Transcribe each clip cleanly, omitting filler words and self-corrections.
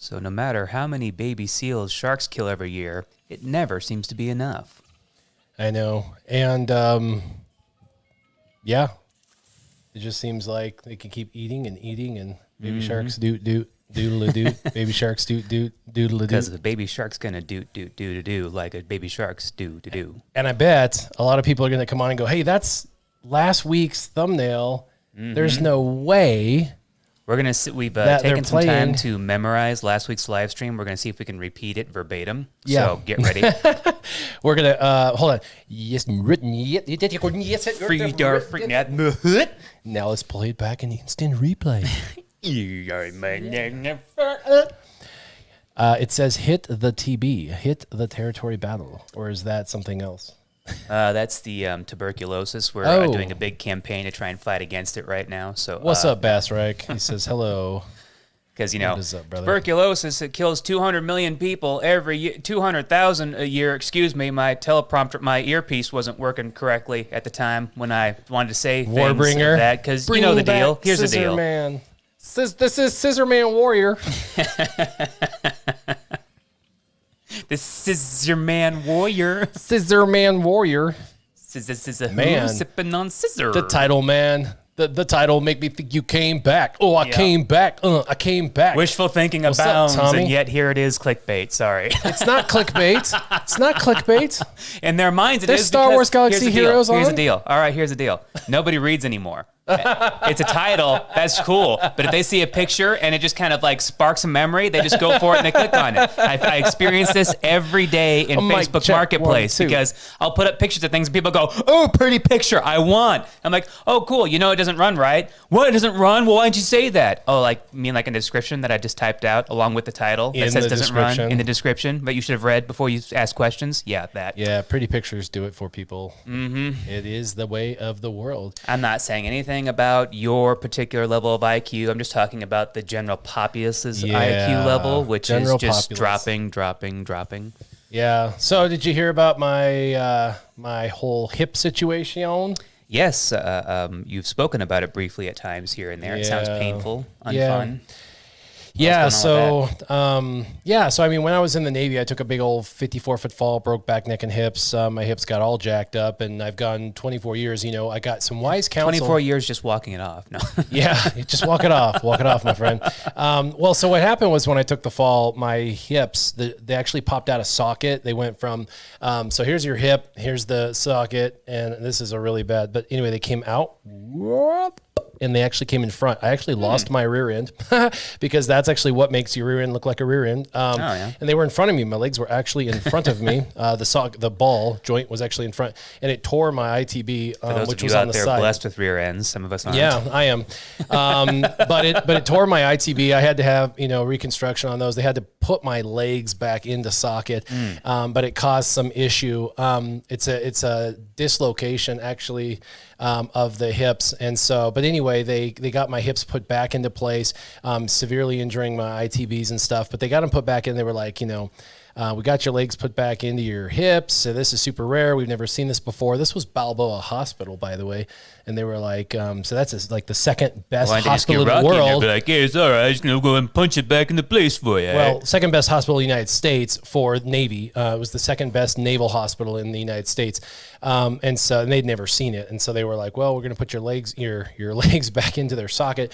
So no matter how many baby seals sharks kill every year, it never seems to be enough. I know. And, yeah, it just seems like they can keep eating and eating, and baby sharks doodle-a-doo, baby sharks doodle-a-doo. Because the baby shark's going to do like a baby shark's do. And I bet a lot of people are going to come on and go, hey, that's last week's thumbnail. There's no way. We're going to we've taken some time to memorize last week's live stream. We're going to see if we can repeat it verbatim. Yeah. So get ready. We're going to, hold on. Yes. Now let's play it back in the instant replay. It says hit the TB, hit the territory battle. Or is that something else? That's the tuberculosis. We're doing a big campaign to try and fight against it right now. So what's up, Bassreich? He says hello. Because, tuberculosis, it kills 200 million people every year, 200,000 a year. Excuse me, my teleprompter, my earpiece wasn't working correctly at the time when I wanted to say things like that. Because you know the deal. Here's the deal. Man. This is Scissor Man Warrior. The Scissor Man Warrior. Scissor Man Warrior. Scissor Man. Sipping on scissor. The title, man. The title make me think you came back. Oh, I came back. I came back. Wishful thinking abounds, and yet here it is clickbait. Sorry. It's not clickbait. It's not clickbait. In their minds, There's Star Wars Galaxy Heroes on. Here's the deal. All right, here's the deal. Nobody reads anymore. It's a title. That's cool. But if they see a picture and it just kind of like sparks a memory, they just go for it and they click on it. I experience this every day in Facebook Marketplace because I'll put up pictures of things and people go, oh, pretty picture. I want. I'm like, oh, cool. You know it doesn't run right. What? It doesn't run? Well, why didn't you say that? Oh, like me like in the description that I just typed out along with the title that says doesn't run in the description, but you should have read before you ask questions. Yeah, that. Yeah, pretty pictures do it for people. Mm-hmm. It is the way of the world. I'm not saying anything about your particular level of IQ. I'm just talking about the general populace's IQ level, which is just dropping. Yeah. So did you hear about my my whole hip situation? Yes. You've spoken about it briefly at times here and there. It sounds painful, unfun. Yeah, so I mean, when I was in the Navy, I took a big old 54-foot fall, broke back, neck, and hips. My hips got all jacked up, and I've gone 24 years. I got some wise counsel. 24 years just walking it off. No. Yeah, just walk it off, my friend. Well, so what happened was when I took the fall, my hips, they actually popped out of socket. They went from, so here's your hip, here's the socket, and this is a really bad, but anyway, they came out. And they actually came in front. I actually lost my rear end because that's actually what makes your rear end look like a rear end. And they were in front of me. My legs were actually in front of me. The ball joint was actually in front, and it tore my ITB, which was on the side. For those of you out there blessed with rear ends, some of us aren't. Yeah, I am. But it tore my ITB. I had to have reconstruction on those. They had to put my legs back into socket, but it caused some issue. It's a dislocation actually of the hips, and so. But anyway, they got my hips put back into place, severely injuring my ITBs and stuff. But they got them put back in. They were like, we got your legs put back into your hips. So this is super rare. We've never seen this before. This was Balboa Hospital, by the way. And they were like, so that's like the second best hospital in the world. Be like, hey, it's all right. I'm just going to go and punch it back into place for you. Well, second best hospital in the United States for Navy. It was the second best naval hospital in the United States. And they'd never seen it. And so they were like, well, we're going to put your legs back into their socket.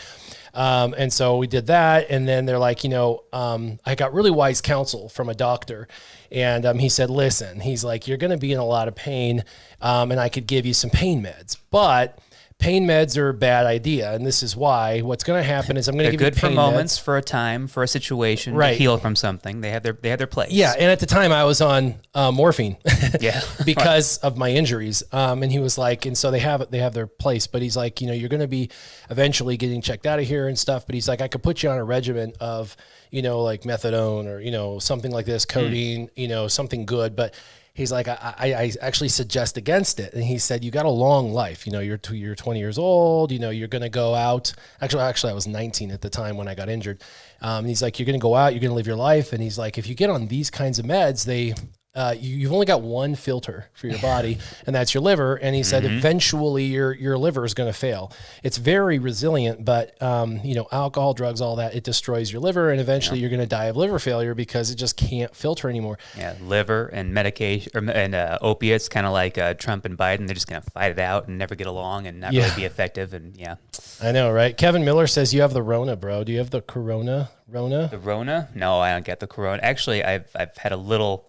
And so we did that. And then they're like, I got really wise counsel from a doctor. And he said, listen, he's like, you're going to be in a lot of pain. And I could give you some pain meds, but pain meds are a bad idea. And this is why what's going to happen is I'm going to give you pain meds. They're good for moments, for a time, for a situation, to heal from something. They have their place. Yeah. And at the time I was on morphine because of my injuries. And he was like, and so they have their place, but he's like, you're going to be eventually getting checked out of here and stuff. But he's like, I could put you on a regimen of, like methadone or, something like this, codeine, something good. But he's like, I actually suggest against it. And he said, you got a long life. You're 20 years old. You're going to go out. Actually, I was 19 at the time when I got injured. He's like, you're going to go out. You're going to live your life. And he's like, if you get on these kinds of meds, you've only got one filter for your body, and that's your liver. And he said eventually your liver is going to fail. It's very resilient, but alcohol, drugs, all that, it destroys your liver, and eventually you're going to die of liver failure because it just can't filter anymore. Yeah, liver and medication and opiates, kind of like Trump and Biden. They're just going to fight it out and never get along and not really be effective. And I know, right? Kevin Miller says you have the Rona, bro. Do you have the Corona? The Rona? No, I don't get the Corona. Actually, I've had a little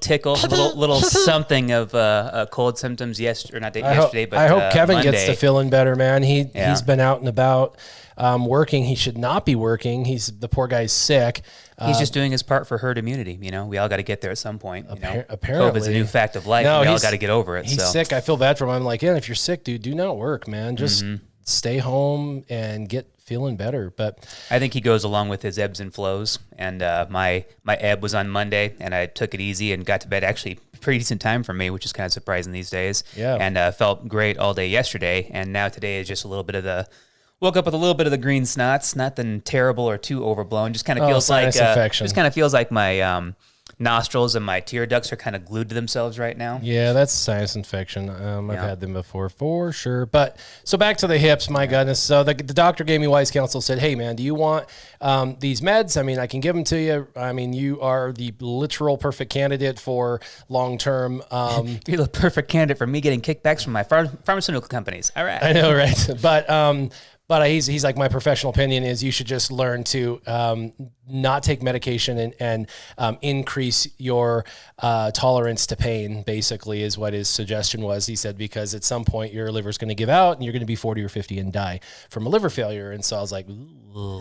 tickle, little something of cold symptoms yesterday. But I hope Kevin Monday gets to feeling better, man. He's been out and about working. He should not be working. The poor guy's sick. He's just doing his part for herd immunity. We all got to get there at some point. Apparently, COVID's a new fact of life. We all got to get over it. He's sick. I feel bad for him. I'm like, yeah, if you're sick, dude, do not work, man. Just stay home and get feeling better. But I think he goes along with his ebbs and flows. And my ebb was on Monday, and I took it easy and got to bed actually pretty decent time for me, which is kind of surprising these days. Yeah. And felt great all day yesterday, and now today is just a little bit of the. Woke up with a little bit of the green snots, nothing terrible or too overblown. Just kind of feels like infection. Just kind of feels like my nostrils and my tear ducts are kind of glued to themselves right now. Yeah, that's sinus infection. I've had them before for sure. But so back to the hips, my goodness. So the doctor gave me wise counsel, said, hey, man, do you want these meds? I mean, I can give them to you. I mean, you are the literal perfect candidate for long-term. You're the perfect candidate for me getting kickbacks from my pharmaceutical companies. All right. I know, right? But he's like, my professional opinion is you should just learn to not take medication and increase your tolerance to pain, basically, is what his suggestion was. He said, because at some point your liver's going to give out and you're going to be 40 or 50 and die from a liver failure. And so I was like, ooh.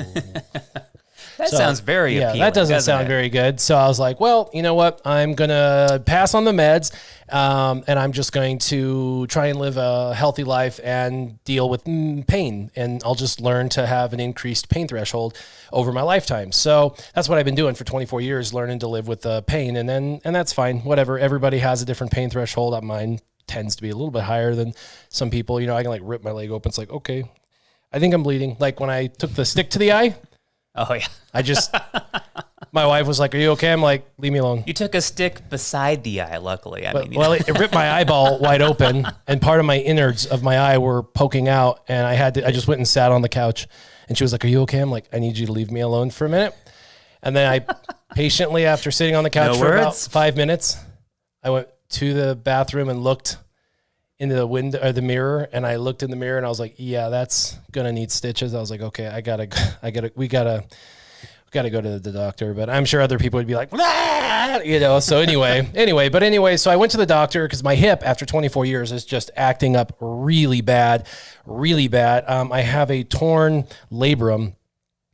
That sounds very appealing. That doesn't sound very good. So I was like, well, you know what? I'm going to pass on the meds, and I'm just going to try and live a healthy life and deal with pain. And I'll just learn to have an increased pain threshold over my lifetime. So that's what I've been doing for 24 years, learning to live with the pain. And that's fine. Whatever. Everybody has a different pain threshold. Mine tends to be a little bit higher than some people. I can like rip my leg open. It's like, okay, I think I'm bleeding. Like when I took the stick to the eye. Oh, yeah. My wife was like, are you okay? I'm like, leave me alone. You took a stick beside the eye, luckily. It ripped my eyeball wide open, and part of my innards of my eye were poking out, and I just went and sat on the couch, and she was like, are you okay? I'm like, I need you to leave me alone for a minute. And then I patiently, after sitting on the couch for about 5 minutes, I went to the bathroom and looked into the window or the mirror, and I looked in the mirror and I was like, yeah, that's gonna need stitches. I was like, okay, we gotta go to the doctor. But I'm sure other people would be like, so anyway, so I went to the doctor because my hip after 24 years is just acting up really bad. I have a torn labrum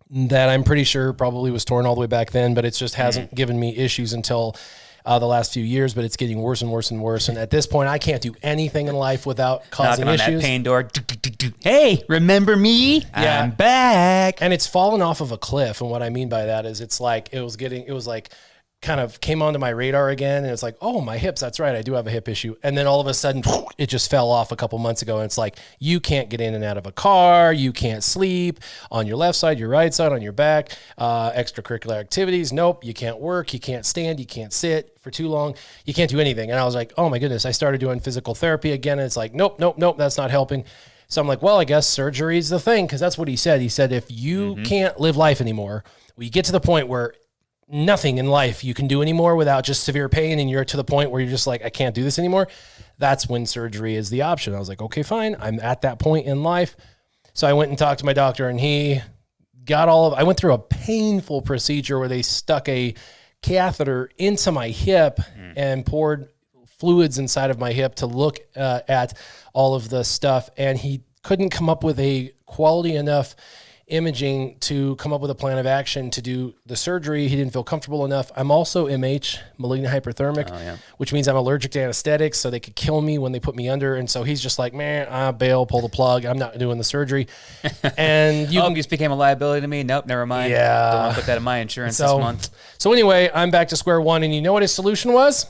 that I'm pretty sure probably was torn all the way back then, but it just hasn't given me issues until the last few years, but it's getting worse and worse and worse. And at this point, I can't do anything in life without causing knocking issues. On that pain door. Hey, remember me? Yeah. I'm back. And it's fallen off of a cliff. And what I mean by that is it was like kind of came onto my radar again. And it's like, oh, my hips. That's right. I do have a hip issue. And then all of a sudden it just fell off a couple months ago. And it's like, you can't get in and out of a car. You can't sleep on your left side, your right side, on your back, extracurricular activities. Nope. You can't work. You can't stand. You can't sit for too long. You can't do anything. And I was like, oh my goodness. I started doing physical therapy again. And it's like, nope. That's not helping. So I'm like, well, I guess surgery is the thing. Cause that's what he said. He said, if you can't live life anymore, we get to the point where nothing in life you can do anymore without just severe pain, and you're to the point where you're just like, I can't do this anymore, that's when surgery is the option. I was like, okay, fine. I'm at that point in life. So I went and talked to my doctor, and he got I went through a painful procedure where they stuck a catheter into my hip and poured fluids inside of my hip to look at all of the stuff. And he couldn't come up with a quality enough imaging to come up with a plan of action to do the surgery. He didn't feel comfortable enough. I'm also MH, malignant hyperthermic, which means I'm allergic to anesthetics, so they could kill me when they put me under. And so he's just like, man, I bail, pull the plug. I'm not doing the surgery. And you just became a liability to me. Nope, never mind. Yeah. Don't want to put that in my insurance this month. So anyway, I'm back to square one. And you know what his solution was?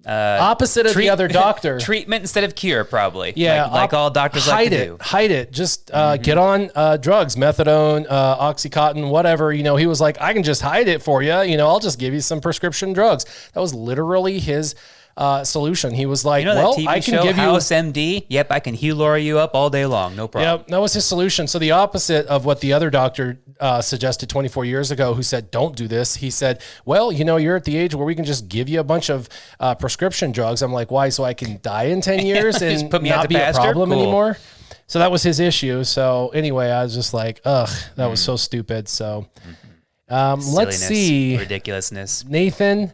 Opposite of the other doctor. Treatment instead of cure, probably. Yeah. Like all doctors like to do. Hide it. Just get on drugs, methadone, Oxycontin, whatever. You know, he was like, I can just hide it for you. You know, I'll just give you some prescription drugs. That was literally his solution. He was like, well, I can give you House MD. Yep, I can heal you up all day long. No problem. Yep, that was his solution. So the opposite of what the other doctor suggested 24 years ago, who said, don't do this. He said, well, you know, you're at the age where we can just give you a bunch of prescription drugs. I'm like, why? So I can die in 10 years and put me not out be to a pasture? problem Cool. anymore? So that was his issue. So anyway, I was just like, ugh, that was so stupid. So let's see. Ridiculousness. Nathan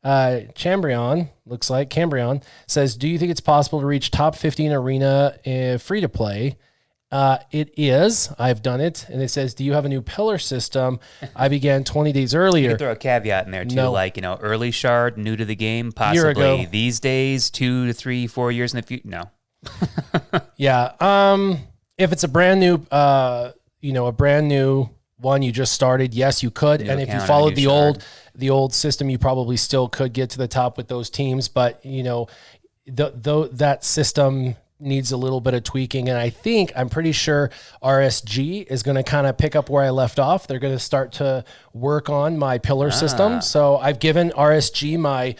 Cambrion, looks like Cambrion, says, do you think it's possible to reach top 15 arena free to play? It is. I've done it. And it says, do you have a new pillar system? I began 20 days earlier. You could throw a caveat in there too, No. like, you know, early shard, new to the game, Year ago. possibly these days, 2 to 3, 4 years in the future. No. Yeah. If it's a brand new, a brand new one you just started, yes, you could. New And if you account, followed new shard. the old system, you probably still could get to the top with those teams. But you know, that system needs a little bit of tweaking. And I'm pretty sure RSG is going to kind of pick up where I left off. They're going to start to work on my pillar system. So I've given RSG my,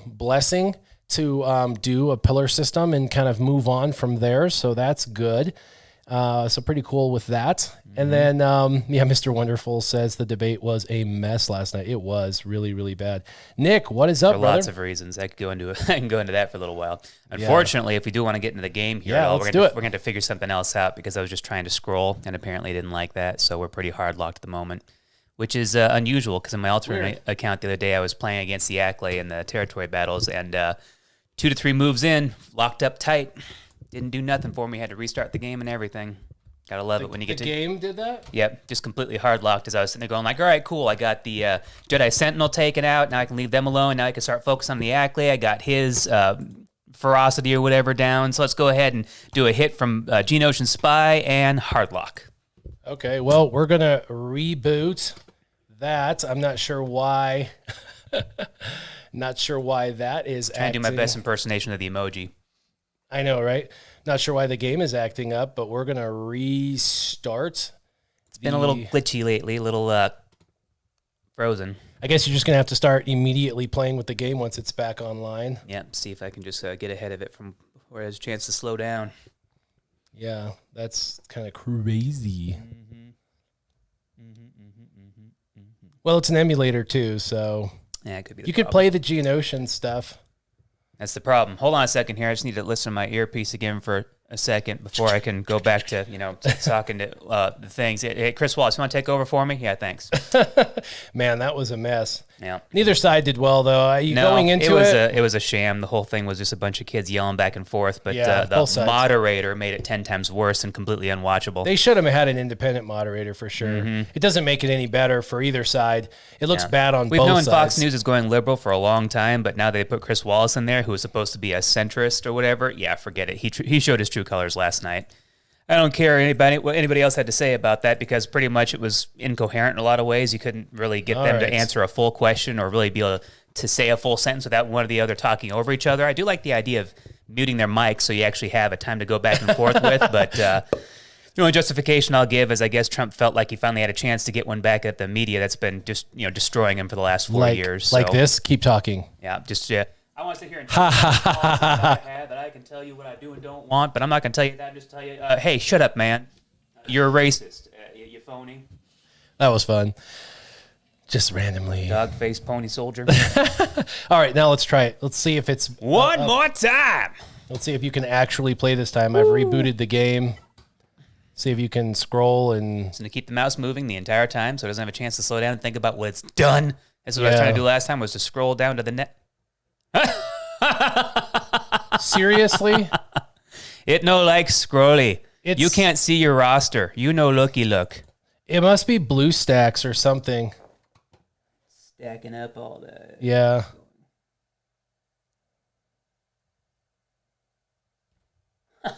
blessing to do a pillar system and kind of move on from there. So that's good. So pretty cool with that. And then, Mr. Wonderful says the debate was a mess last night. It was really, really bad. Nick, what is up, For brother? lots of reasons. I can go into that for a little while. Unfortunately, if we do want to get into the game here, let's do it. We're going to have to figure something else out because I was just trying to scroll and apparently didn't like that. So we're pretty hard locked at the moment, which is unusual because in my alternate account the other day I was playing against the Ackley in the territory battles and 2 to 3 moves in, locked up tight. Didn't do nothing for me. Had to restart the game and everything. Gotta love it when you get to... The game did that? Yep, just completely hard locked as I was sitting there going like, all right, cool. I got the Jedi Sentinel taken out. Now I can leave them alone. Now I can start focusing on the Ackley. I got his ferocity or whatever down. So let's go ahead and do a hit from Geonosian Spy and hard lock. Okay, well, we're going to reboot that. I'm not sure why. Not sure why that is Trying to do my best impersonation of the emoji. I know, right? Not sure why the game is acting up, but we're going to restart. It's been a little glitchy lately, a little frozen. I guess you're just going to have to start immediately playing with the game once it's back online. Yeah, see if I can just get ahead of it from where it has a chance to slow down. Yeah, that's kind of crazy. Well, it's an emulator too, so Yeah, it could be. you could play the Geonosian stuff. That's the problem. Hold on a second here. I just need to listen to my earpiece again for a second before I can go back to, talking to the things. Hey, Chris Wallace, you want to take over for me? Yeah, thanks. Man, that was a mess. Yeah. Neither side did well, though. Going into it was a sham. The whole thing was just a bunch of kids yelling back and forth, but both the sides. moderator made it 10 times worse and completely unwatchable. They should have had an independent moderator for sure. It doesn't make it any better for either side. It looks bad on both sides. We've known Fox News is going liberal for a long time, but now they put Chris Wallace in there, who was supposed to be a centrist or whatever. Yeah, forget it. He showed his true colors last night. I don't care what anybody else had to say about that because pretty much it was incoherent in a lot of ways. You couldn't really get them to answer a full question or really be able to say a full sentence without one or the other talking over each other. I do like the idea of muting their mics so you actually have a time to go back and forth with, but the only justification I'll give is I guess Trump felt like he finally had a chance to get one back at the media that's been just destroying him for the last 4 years. Like this? Keep talking. Yeah, I want to sit here and tell you that I have, that I can tell you what I do and don't want, but I'm not going to tell you that. Just tell you, hey, shut up, man. You're a racist. You phony. That was fun. Just randomly. Dog-faced pony soldier. All right, now let's try it. Let's see if it's... One more time. Let's see if you can actually play this time. I've rebooted the game. See if you can scroll and... It's going to keep the mouse moving the entire time so it doesn't have a chance to slow down and think about what it's done. That's what I was trying to do last time, was to scroll down to the net. Seriously? It no like scrolly. It's- You can't see your roster. You know looky look. It must be BlueStacks or something. Stacking up all that. Yeah.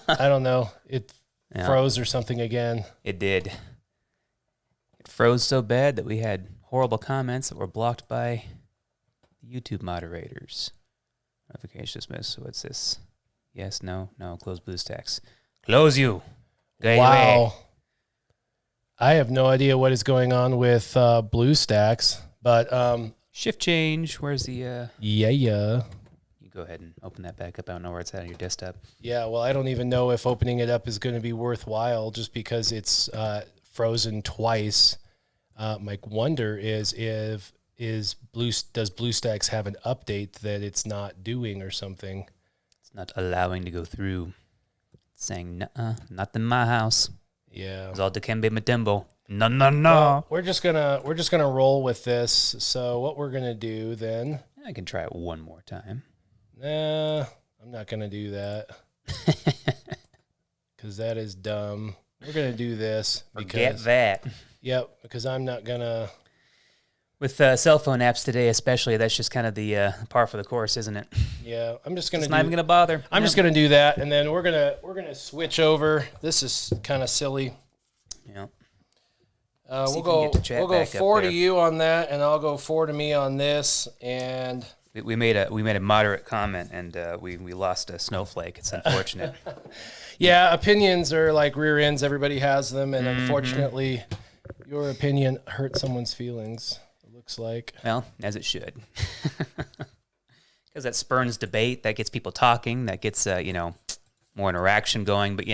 I don't know. It froze or something again. It did. It froze so bad that we had horrible comments that were blocked by the YouTube moderators. Notification dismissed. So what's this? Yes, no, close BlueStacks. Close you. Go Wow. away. I have no idea what is going on with BlueStacks, but Shift change. Where's the... yeah. You go ahead and open that back up. I don't know where it's at on your desktop. Yeah, well, I don't even know if opening it up is going to be worthwhile just because it's frozen twice. My wonder is does BlueStacks have an update that it's not doing or something? It's not allowing to go through. It's saying, nuh-uh, not in my house. Yeah. It's all Dikembe Mutombo. No. Well, we're just gonna roll with this. So what we're gonna do then? I can try it one more time. Nah, I'm not gonna do that because that is dumb. We're gonna do this Forget because that. Yep, because I'm not gonna. With cell phone apps today, especially, that's just kind of the par for the course, isn't it? Yeah, I'm just gonna. It's not even gonna bother. I'm just gonna do that, and then we're gonna switch over. This is kind of silly. Yeah. We'll go 4 to you on that, and I'll go 4 to me on this, and. We made a moderate comment, and we lost a snowflake. It's unfortunate. Yeah, opinions are like rear ends. Everybody has them, and unfortunately, your opinion hurt someone's feelings. It looks like. Well, as it should, because that spurns debate. That gets people talking. That gets more interaction going. But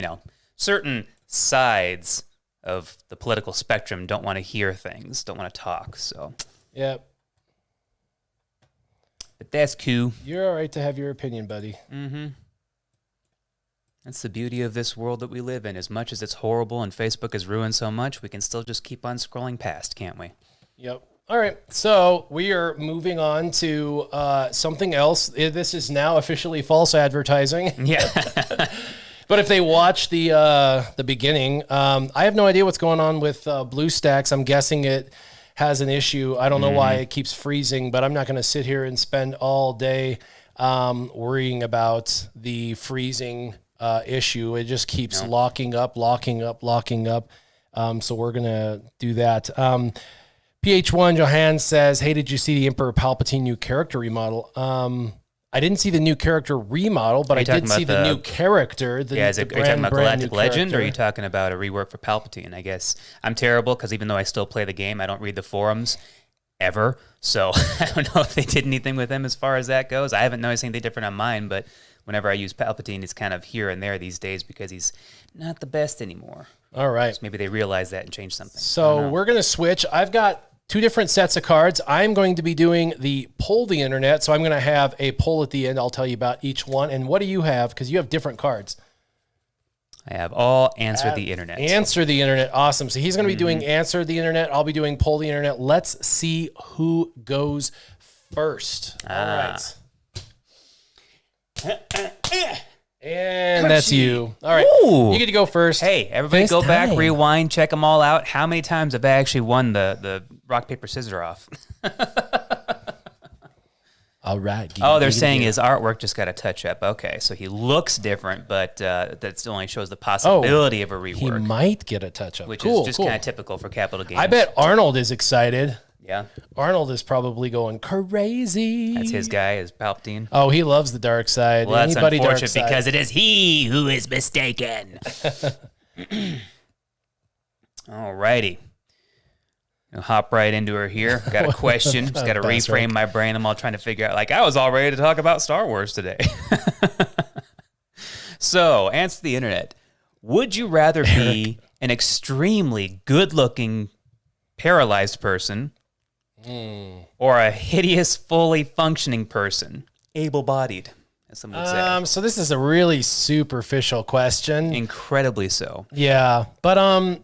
certain sides of the political spectrum don't want to hear things, don't want to talk. So. Yep. But that's cool. You're all right to have your opinion, buddy. Mm-hmm. That's the beauty of this world that we live in. As much as it's horrible and Facebook has ruined so much, we can still just keep on scrolling past, can't we? Yep. All right. So we are moving on to something else. This is now officially false advertising. Yeah. But if they watch the beginning, I have no idea what's going on with BlueStacks. I'm guessing it has an issue. I don't know why it keeps freezing, but I'm not going to sit here and spend all day worrying about the freezing issue. It just keeps locking up. So we're going to do that. PH1 Johan says, hey, did you see the Emperor Palpatine new character remodel? I didn't see the new character remodel, but I did see the new character. Are you talking about Galactic Legend, or are you talking about a rework for Palpatine? I guess I'm terrible because even though I still play the game, I don't read the forums ever. So I don't know if they did anything with him as far as that goes. I haven't noticed anything different on mine, but whenever I use Palpatine, it's kind of here and there these days because he's not the best anymore. All right. So maybe they realized that and changed something. So we're going to switch. I've got 2 different sets of cards. I'm going to be doing the Poll the Internet. So I'm going to have a poll at the end. I'll tell you about each one. And what do you have? Because you have different cards. I have all Answer the Internet. Answer the Internet. Awesome. So he's going to be doing Answer the Internet. I'll be doing Poll the Internet. Let's see who goes first. All right. And that's you. All right. Ooh. You get to go first. Hey, everybody First go back, time. rewind, check them all out. How many times have I actually won the rock, paper, scissors off? All right. They're saying his artwork just got a touch up. Okay, so he looks different, but that still only shows the possibility of a rework. He might get a touch up. Which is just kind of typical for Capital Games. I bet Arnold is excited. Yeah. Arnold is probably going crazy. That's his guy, is Palpatine. Oh, he loves the dark side. Well, that's Anybody unfortunate dark side. because it is he who is mistaken. All righty. I'll hop right into her here. Got a question. Just got to reframe my brain. I'm all trying to figure out, I was all ready to talk about Star Wars today. So, answer the internet. Would you rather be an extremely good-looking, paralyzed person or a hideous, fully functioning person, able-bodied, as some would say? So this is a really superficial question. Incredibly so. Yeah, but and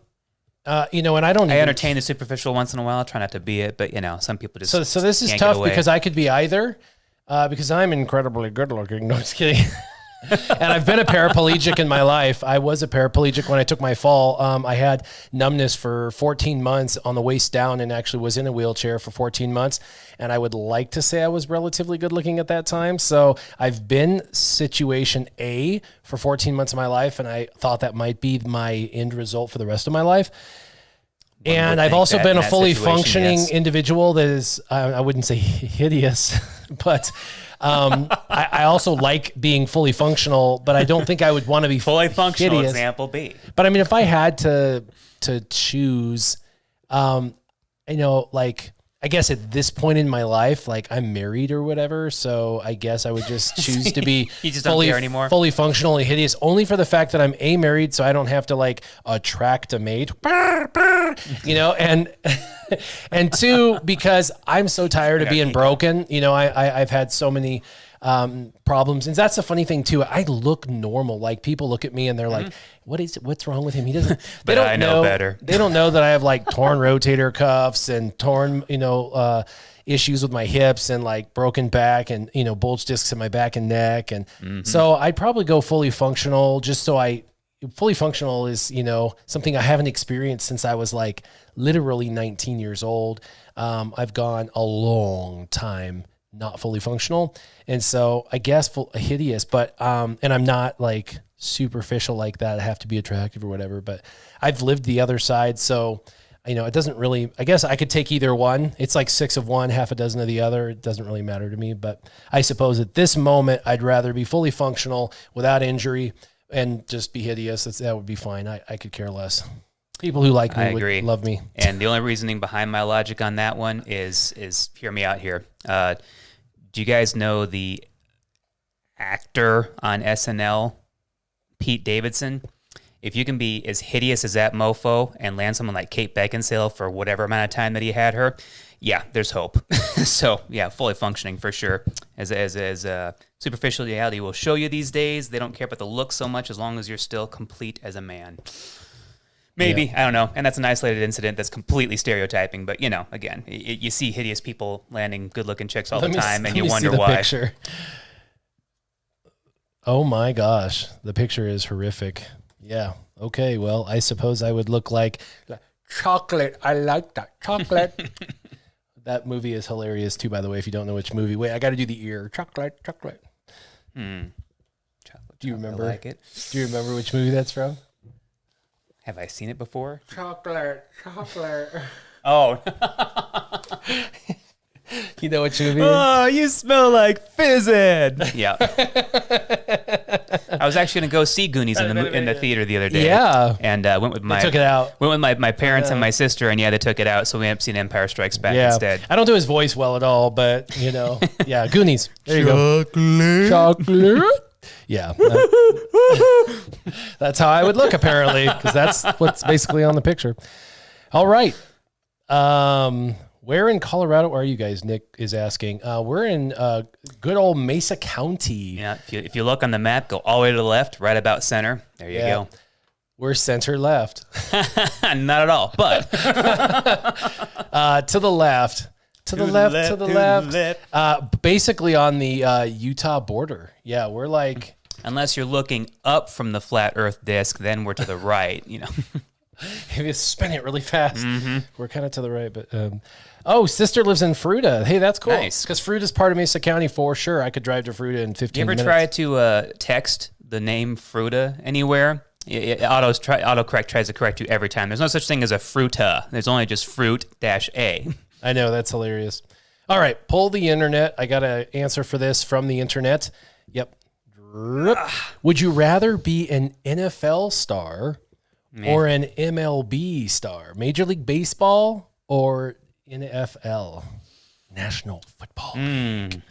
I don't. I entertain the superficial once in a while. I try not to be it, but some people just. So this is can't tough get away. because I could be either, because I'm incredibly good-looking. No, just kidding. And I've been a paraplegic in my life. I was a paraplegic when I took my fall. I had numbness for 14 months on the waist down and actually was in a wheelchair for 14 months. And I would like to say I was relatively good looking at that time. So I've been situation A for 14 months of my life, and I thought that might be my end result for the rest of my life. And I've also been a fully functioning individual that is, I wouldn't say hideous, but I also like being fully functional, but I don't think I would want to be Fully functional hideous. example B. But I mean, if I had to choose, like, I guess at this point in my life, like I'm married or whatever, so I guess I would just choose to be You just don't care anymore? fully functional and hideous, only for the fact that I'm married, so I don't have to like attract a mate, and and two, because I'm so tired of being broken. I've had so many problems, and that's the funny thing too. I look normal. Like people look at me and they're like, what's wrong with him? He doesn't, But I know better. They don't know that I have like torn rotator cuffs and torn, issues with my hips and like broken back and, bulge discs in my back and neck. And so I'd probably go fully functional fully functional is, something I haven't experienced since I was like literally 19 years old. I've gone a long time not fully functional. And so I guess hideous, but, and I'm not like superficial like that. I have to be attractive or whatever, but I've lived the other side. So, it doesn't really, I guess I could take either one. It's like 6 of one, half a dozen of the other. It doesn't really matter to me, but I suppose at this moment, I'd rather be fully functional without injury and just be hideous. That would be fine. I could care less. People who like me would love me. And the only reasoning behind my logic on that one is hear me out here. Do you guys know the actor on SNL, Pete Davidson? If you can be as hideous as that mofo and land someone like Kate Beckinsale for whatever amount of time that he had her, yeah, there's hope. So yeah, fully functioning for sure. As superficiality will show you these days, they don't care about the look so much as long as you're still complete as a man. Maybe, yeah. I don't know. And that's an isolated incident that's completely stereotyping. But, again, you see hideous people landing good-looking chicks all the time, and you wonder why. Picture. Oh, my gosh. The picture is horrific. Yeah. Okay, well, I suppose I would look like chocolate. I like that chocolate. That movie is hilarious, too, by the way, if you don't know which movie. Wait, I got to do the ear. Chocolate. Chocolate. Do you remember? I like it. Do you remember which movie that's from? Have I seen it before? Chocolate. Oh. You know what movie? Oh, you smell like fizzing. Yeah. I was actually going to go see Goonies in the theater the other day. Yeah. And went with took it out. Went with my parents and my sister, and yeah, they took it out. So we ended up seeing Empire Strikes Back instead. I don't do his voice well at all, but yeah, Goonies. There you go. Chocolate. Yeah. That's how I would look, apparently, because that's what's basically on the picture. All right. Where in Colorado are you guys? Nick is asking. We're in good old Mesa County. Yeah. If you look on the map, go all the way to the left, right about center. There you go. We're center left. Not at all, but to the left. To the left. Basically on the Utah border. Yeah, we're like... Unless you're looking up from the flat Earth disk, then we're to the right, If you spin it really fast. We're kind of to the right, but... sister lives in Fruita. Hey, that's cool. Nice. Because Fruita's part of Mesa County for sure. I could drive to Fruita in 15 minutes. You ever try to text the name Fruita anywhere? Autocorrect tries to correct you every time. There's no such thing as a Fruita. There's only just fruit-a. I know, that's hilarious. All right, pull the internet. I got an answer for this from the internet. Yep. Would you rather be an NFL star or an MLB star? Major League Baseball or NFL? National Football League.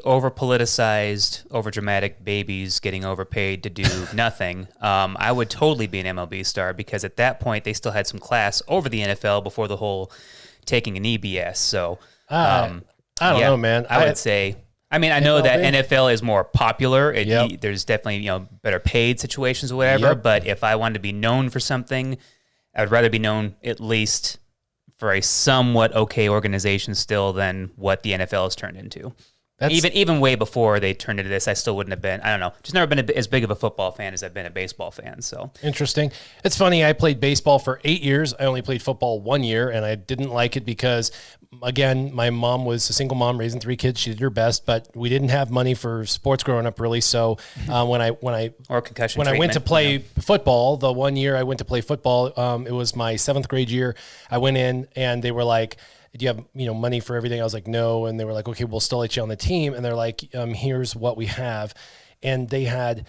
Over-politicized, over-dramatic babies getting overpaid to do nothing. I would totally be an MLB star because at that point they still had some class over the NFL before the whole taking an EBS. So I don't know, man. I would say. I mean, I know that NFL is more popular. There's definitely better paid situations or whatever. Yep. But if I wanted to be known for something, I would rather be known at least for a somewhat okay organization still than what the NFL has turned into. Even way before they turned into this, I still wouldn't have been. I don't know. Just never been as big of a football fan as I've been a baseball fan. So interesting. It's funny. I played baseball for 8 years. I only played football 1 year, and I didn't like it because, again, my mom was a single mom raising 3 kids. She did her best, but we didn't have money for sports growing up, really. So when I went to play football, the 1 year I went to play football, it was my 7th grade year. I went in, and they were like, do you have, money for everything? I was like, no. And they were like, okay, we'll still let you on the team. And they're like, here's what we have. And they had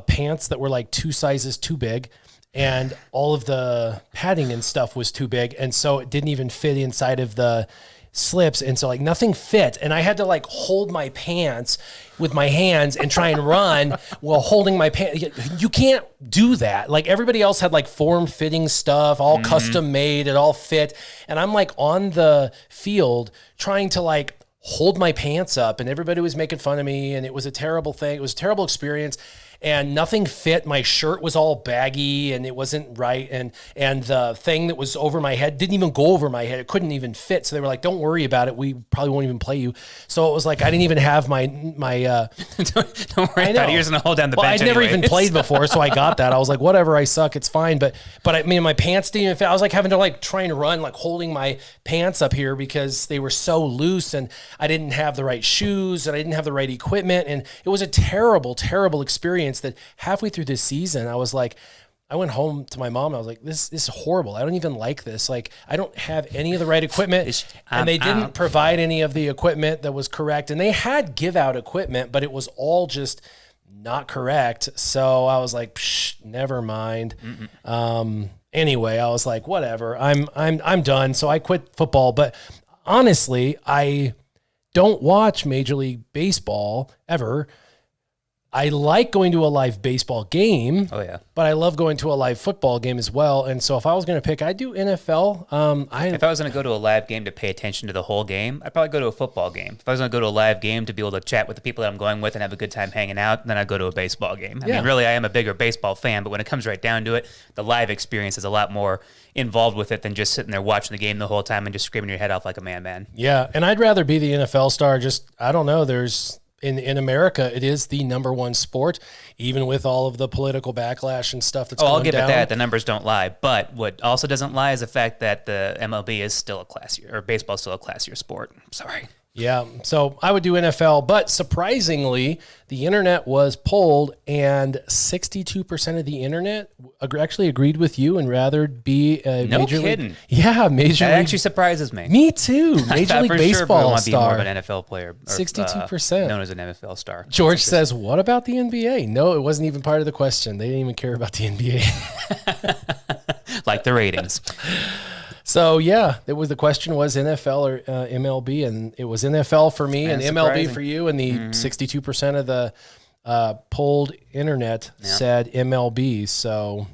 pants that were like 2 sizes too big. And all of the padding and stuff was too big. And so it didn't even fit inside of the slips. And so like nothing fit. And I had to like hold my pants with my hands and try and run while holding my pants. You can't do that. Like everybody else had like form fitting stuff, all custom made, it all fit. And I'm like on the field trying to like hold my pants up, and everybody was making fun of me. And it was a terrible thing. It was a terrible experience. And nothing fit. My shirt was all baggy and it wasn't right. And the thing that was over my head didn't even go over my head. It couldn't even fit. So they were like, don't worry about it. We probably won't even play you. So it was like, I didn't even have my don't worry about it. You're just going to hold down the bench I'd never even played before. So I got that. I was like, whatever, I suck. It's fine. But I mean, my pants didn't even fit. I was like having to like trying to run, like holding my pants up here because they were so loose, and I didn't have the right shoes and I didn't have the right equipment. And it was a terrible, terrible experience that halfway through this season, I was like, I went home to my mom and I was like, this is horrible. I don't even like this. Like, I don't have any of the right equipment. And they didn't provide any of the equipment that was correct. And they had give out equipment, but it was all just not correct. So I was like, never mind. Anyway, I was like, whatever, I'm done. So I quit football. But honestly, I don't watch Major League Baseball ever. I like going to a live baseball game. Oh, yeah. But I love going to a live football game as well. And so if I was going to pick, I'd do NFL. If I was going to go to a live game to pay attention to the whole game, I'd probably go to a football game. If I was going to go to a live game to be able to chat with the people that I'm going with and have a good time hanging out, then I'd go to a baseball game. I mean, really, I am a bigger baseball fan, but when it comes right down to it, the live experience is a lot more involved with it than just sitting there watching the game the whole time and just screaming your head off like a madman. Yeah, and I'd rather be the NFL star. Just, I don't know, in America, it is the number one sport, even with all of the political backlash and stuff that's going down. I'll give it that. The numbers don't lie. But what also doesn't lie is the fact that the MLB is still a classier, or baseball is still a classier sport. Sorry. Yeah, so I would do NFL, but surprisingly, the internet was polled, and 62% of the internet actually agreed with you and rather be a Major League. Yeah, Major League. That actually surprises me. Me too. Major League Baseball want to be more star. of an NFL player. 62%. Known as an NFL star. George says, what about the NBA? No, it wasn't even part of the question. They didn't even care about the NBA. Like the ratings. So yeah, the question was NFL or MLB, and it was NFL for me and MLB for you, and the 62% of the polled internet said MLB. So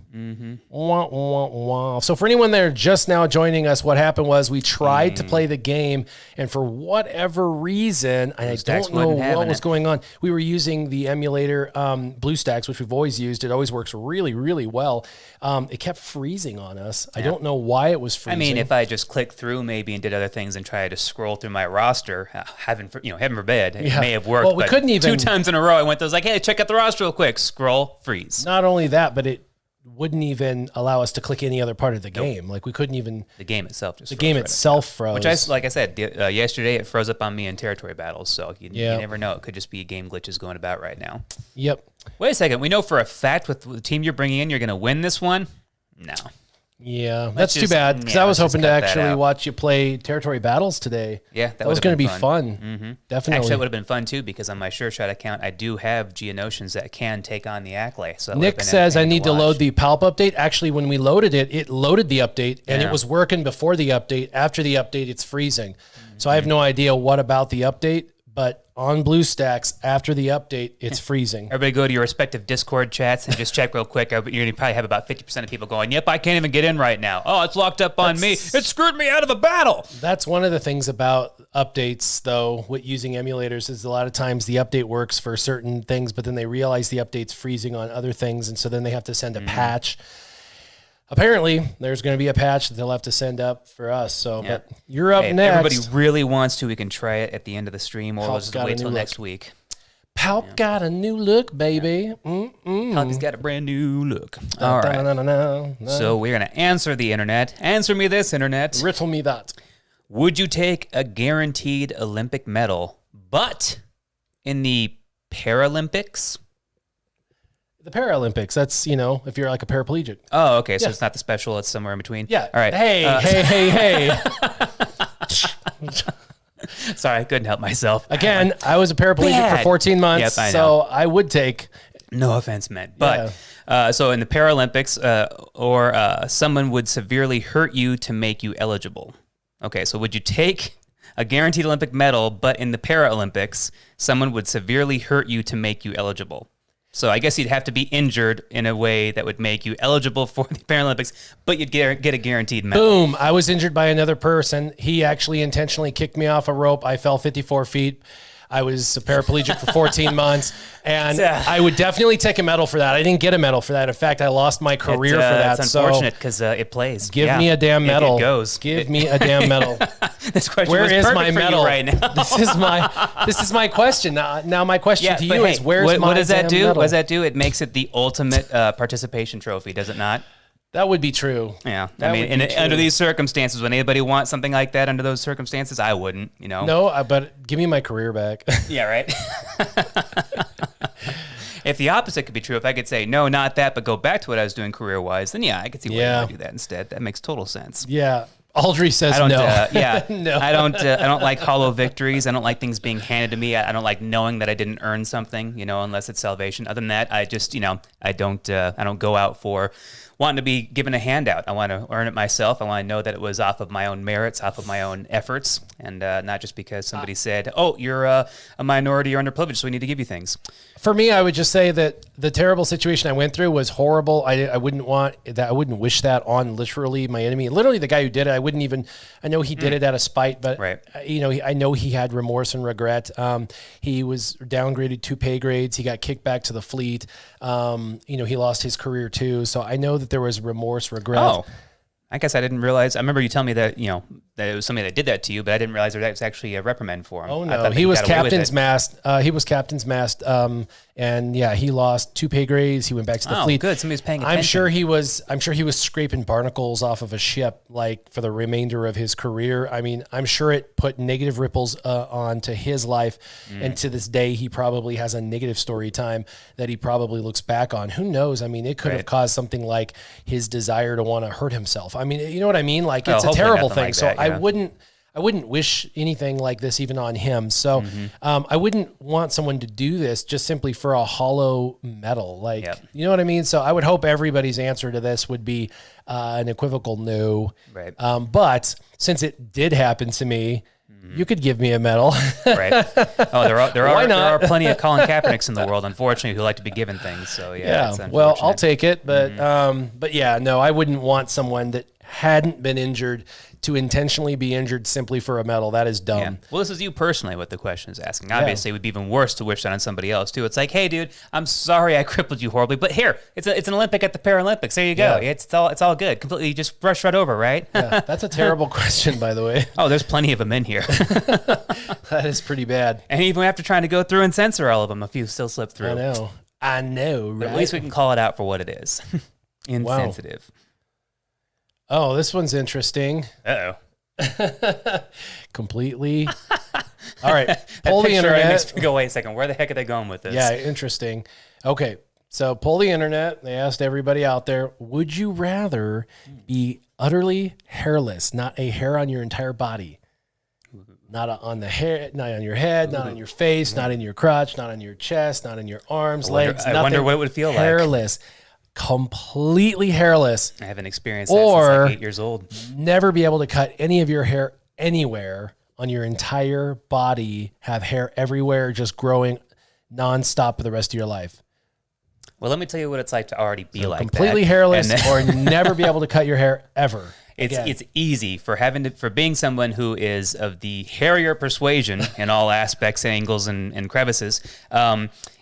wah, wah, wah. So for anyone there just now joining us, what happened was we tried to play the game, and for whatever reason, I don't know what was going on. We were using the emulator BlueStacks, which we've always used. It always works really, really well. It kept freezing on us. I don't know why it was freezing. I mean, if I just clicked through maybe and did other things and tried to scroll through my roster, heaven forbid, it may have worked. Well, we couldn't even 2 times in a row. I went, like, hey, check out the roster real quick. Scroll, freeze. Not only that, but it wouldn't even allow us to click any other part of the game. Like we couldn't even. The game itself just. The game itself froze. Which like I said yesterday, it froze up on me in territory battles. So you never know. It could just be game glitches going about right now. Yep. Wait a second. We know for a fact with the team you're bringing in, you're going to win this one. No. Yeah, that's too bad because I was hoping to actually watch you play territory battles today. Yeah, that was going to be fun. Definitely. Actually, that would have been fun too because on my SureShot account, I do have Geonotions that can take on the Acklay. So Nick says I need to load the Palp update. Actually, when we loaded it, it loaded the update and it was working before the update. After the update, it's freezing. So I have no idea what about the update, but on BlueStacks, after the update, it's freezing. Everybody go to your respective Discord chats and just check real quick. You're going to probably have about 50% of people going, yep, I can't even get in right now. Oh, it's locked up on me. It screwed me out of a battle. That's one of the things about updates, though, with using emulators is a lot of times the update works for certain things, but then they realize the update's freezing on other things, and so then they have to send a patch. Apparently, there's going to be a patch that they'll have to send up for us. So, but you're up next. If everybody really wants to, we can try it at the end of the stream, or we'll just wait till next week. Palp got a new look, baby. Palpy's got a brand new look. All right. So we're going to answer the internet. Answer me this, internet. Riddle me that. Would you take a guaranteed Olympic medal, but in the Paralympics? The Paralympics, that's, if you're like a paraplegic. Oh, okay. So it's not the special, it's somewhere in between. Yeah. All right. Hey. Sorry, I couldn't help myself. Again, I was a paraplegic for 14 months, Yep, I so know. I would take. No offense meant. But so in the Paralympics, or someone would severely hurt you to make you eligible. Okay, so would you take a guaranteed Olympic medal, but in the Paralympics, someone would severely hurt you to make you eligible? So I guess you'd have to be injured in a way that would make you eligible for the Paralympics, but you'd get a guaranteed medal. Boom. I was injured by another person. He actually intentionally kicked me off a rope. I fell 54 feet. I was a paraplegic for 14 months, and I would definitely take a medal for that. I didn't get a medal for that. In fact, I lost my career for that. It's unfortunate because it plays. Give me a damn medal. It goes. Give me a damn medal. This question Where was is perfect my for medal you right now? This is my question. Now my question to you is, where's my what does that do? medal? What does that do? It makes it the ultimate participation trophy, does it not? That would be true. Yeah, That I mean, would be true. under these circumstances, would anybody want something like that under those circumstances? I wouldn't, you know. No, but give me my career back. Yeah, right. If the opposite could be true, if I could say no, not that, but go back to what I was doing career-wise, then yeah, I could see why you would do that instead. That makes total sense. Yeah. Audrey says I don't, no. No. I don't like hollow victories. I don't like things being handed to me. I don't like knowing that I didn't earn something, you know, unless it's salvation. Other than that, I just, you know, I don't go out for wanting to be given a handout. I want to earn it myself. I want to know that it was off of my own merits, off of my own efforts, and not just because somebody said, "Oh, you're a minority or underprivileged, so we need to give you things." For me, I would just say that the terrible situation I went through was horrible. I wouldn't want that. I wouldn't wish that on literally my enemy. Literally the guy who did it, I know he did it out of spite, but you know, I know he had remorse and regret. He was downgraded 2 pay grades. He got kicked back to the fleet. You know, he lost his career too. So I know that there was remorse, regret. Oh, I guess I didn't realize. I remember you telling me that, you know, that it was somebody that did that to you, but I didn't realize there was actually a reprimand for him. Oh no, he was captain's mast. And yeah, he lost 2 pay grades. He went back to the fleet. Good. Somebody was paying attention. I'm sure he was scraping barnacles off of a ship like for the remainder of his career. I mean, I'm sure it put negative ripples onto his life, and to this day, he probably has a negative story time that he probably looks back on. Who knows? I mean, it could have caused something like his desire to want to hurt himself. I mean, you know what I mean? Like it's a terrible thing. Like that, I wouldn't wish anything like this even on him. So I wouldn't want someone to do this just simply for a hollow medal. Like, you know what I mean? So I would hope everybody's answer to this would be an equivocal no. Right. But since it did happen to me, you could give me a medal. Right. Oh, there are plenty of Colin Kaepernicks in the world, unfortunately, who like to be given things. So yeah. Well, I'll take it, but yeah, no, I wouldn't want someone that hadn't been injured to intentionally be injured simply for a medal. That is dumb. Yeah. Well, this is you personally what the question is asking. Obviously, it would be even worse to wish that on somebody else, too. It's like, hey, dude, I'm sorry I crippled you horribly, but here, it's an Olympic at the Paralympics. There you go. Yeah. It's all good. Completely just brush right over, right? Yeah, that's a terrible question, by the way. Oh, there's plenty of them in here. That is pretty bad. And even after trying to go through and censor all of them, a few still slip through. I know, right? But at least we can call it out for what it is. Insensitive. Wow. Oh, this one's interesting. Uh-oh. Completely. All right. Pull the internet. Makes me go, wait a second. Where the heck are they going with this? Yeah, interesting. Okay. So pull the internet. They asked everybody out there, would you rather be utterly hairless, not a hair on your entire body? Not on the hair, not on your head, not on your face, not in your crotch, not on your chest, not in your arms, legs. I wonder what it would feel like. Hairless. Completely hairless. I haven't experienced that since like 8 years old. Never be able to cut any of your hair anywhere on your entire body, have hair everywhere, just growing nonstop for the rest of your life. Well, let me tell you what it's like to already be like completely that. hairless or never be able to cut your hair ever. It's easy for being someone who is of the hairier persuasion in all aspects, angles, and crevices.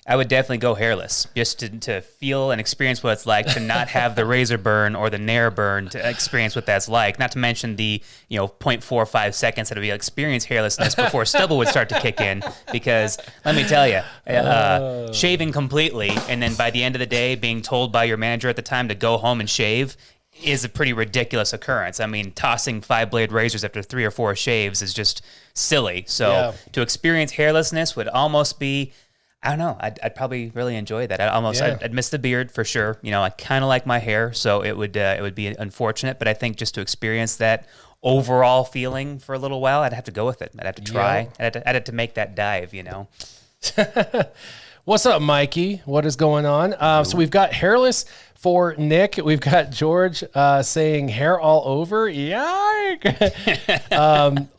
I would definitely go hairless just to feel and experience what it's like to not have the razor burn or the nair burn to experience what that's like. Not to mention the 0.45 seconds that we experience hairlessness before stubble would start to kick in. Because let me tell you, shaving completely and then by the end of the day being told by your manager at the time to go home and shave is a pretty ridiculous occurrence. I mean, tossing 5-blade razors after 3 or 4 shaves is just silly. So to experience hairlessness would almost be, I don't know, I'd probably really enjoy that. I'd miss the beard for sure. I kind of like my hair, so it would be unfortunate. But I think just to experience that overall feeling for a little while, I'd have to go with it. I'd have to try. I'd have to make that dive, What's up, Mikey? What is going on? So we've got hairless for Nick. We've got George saying hair all over. Yike.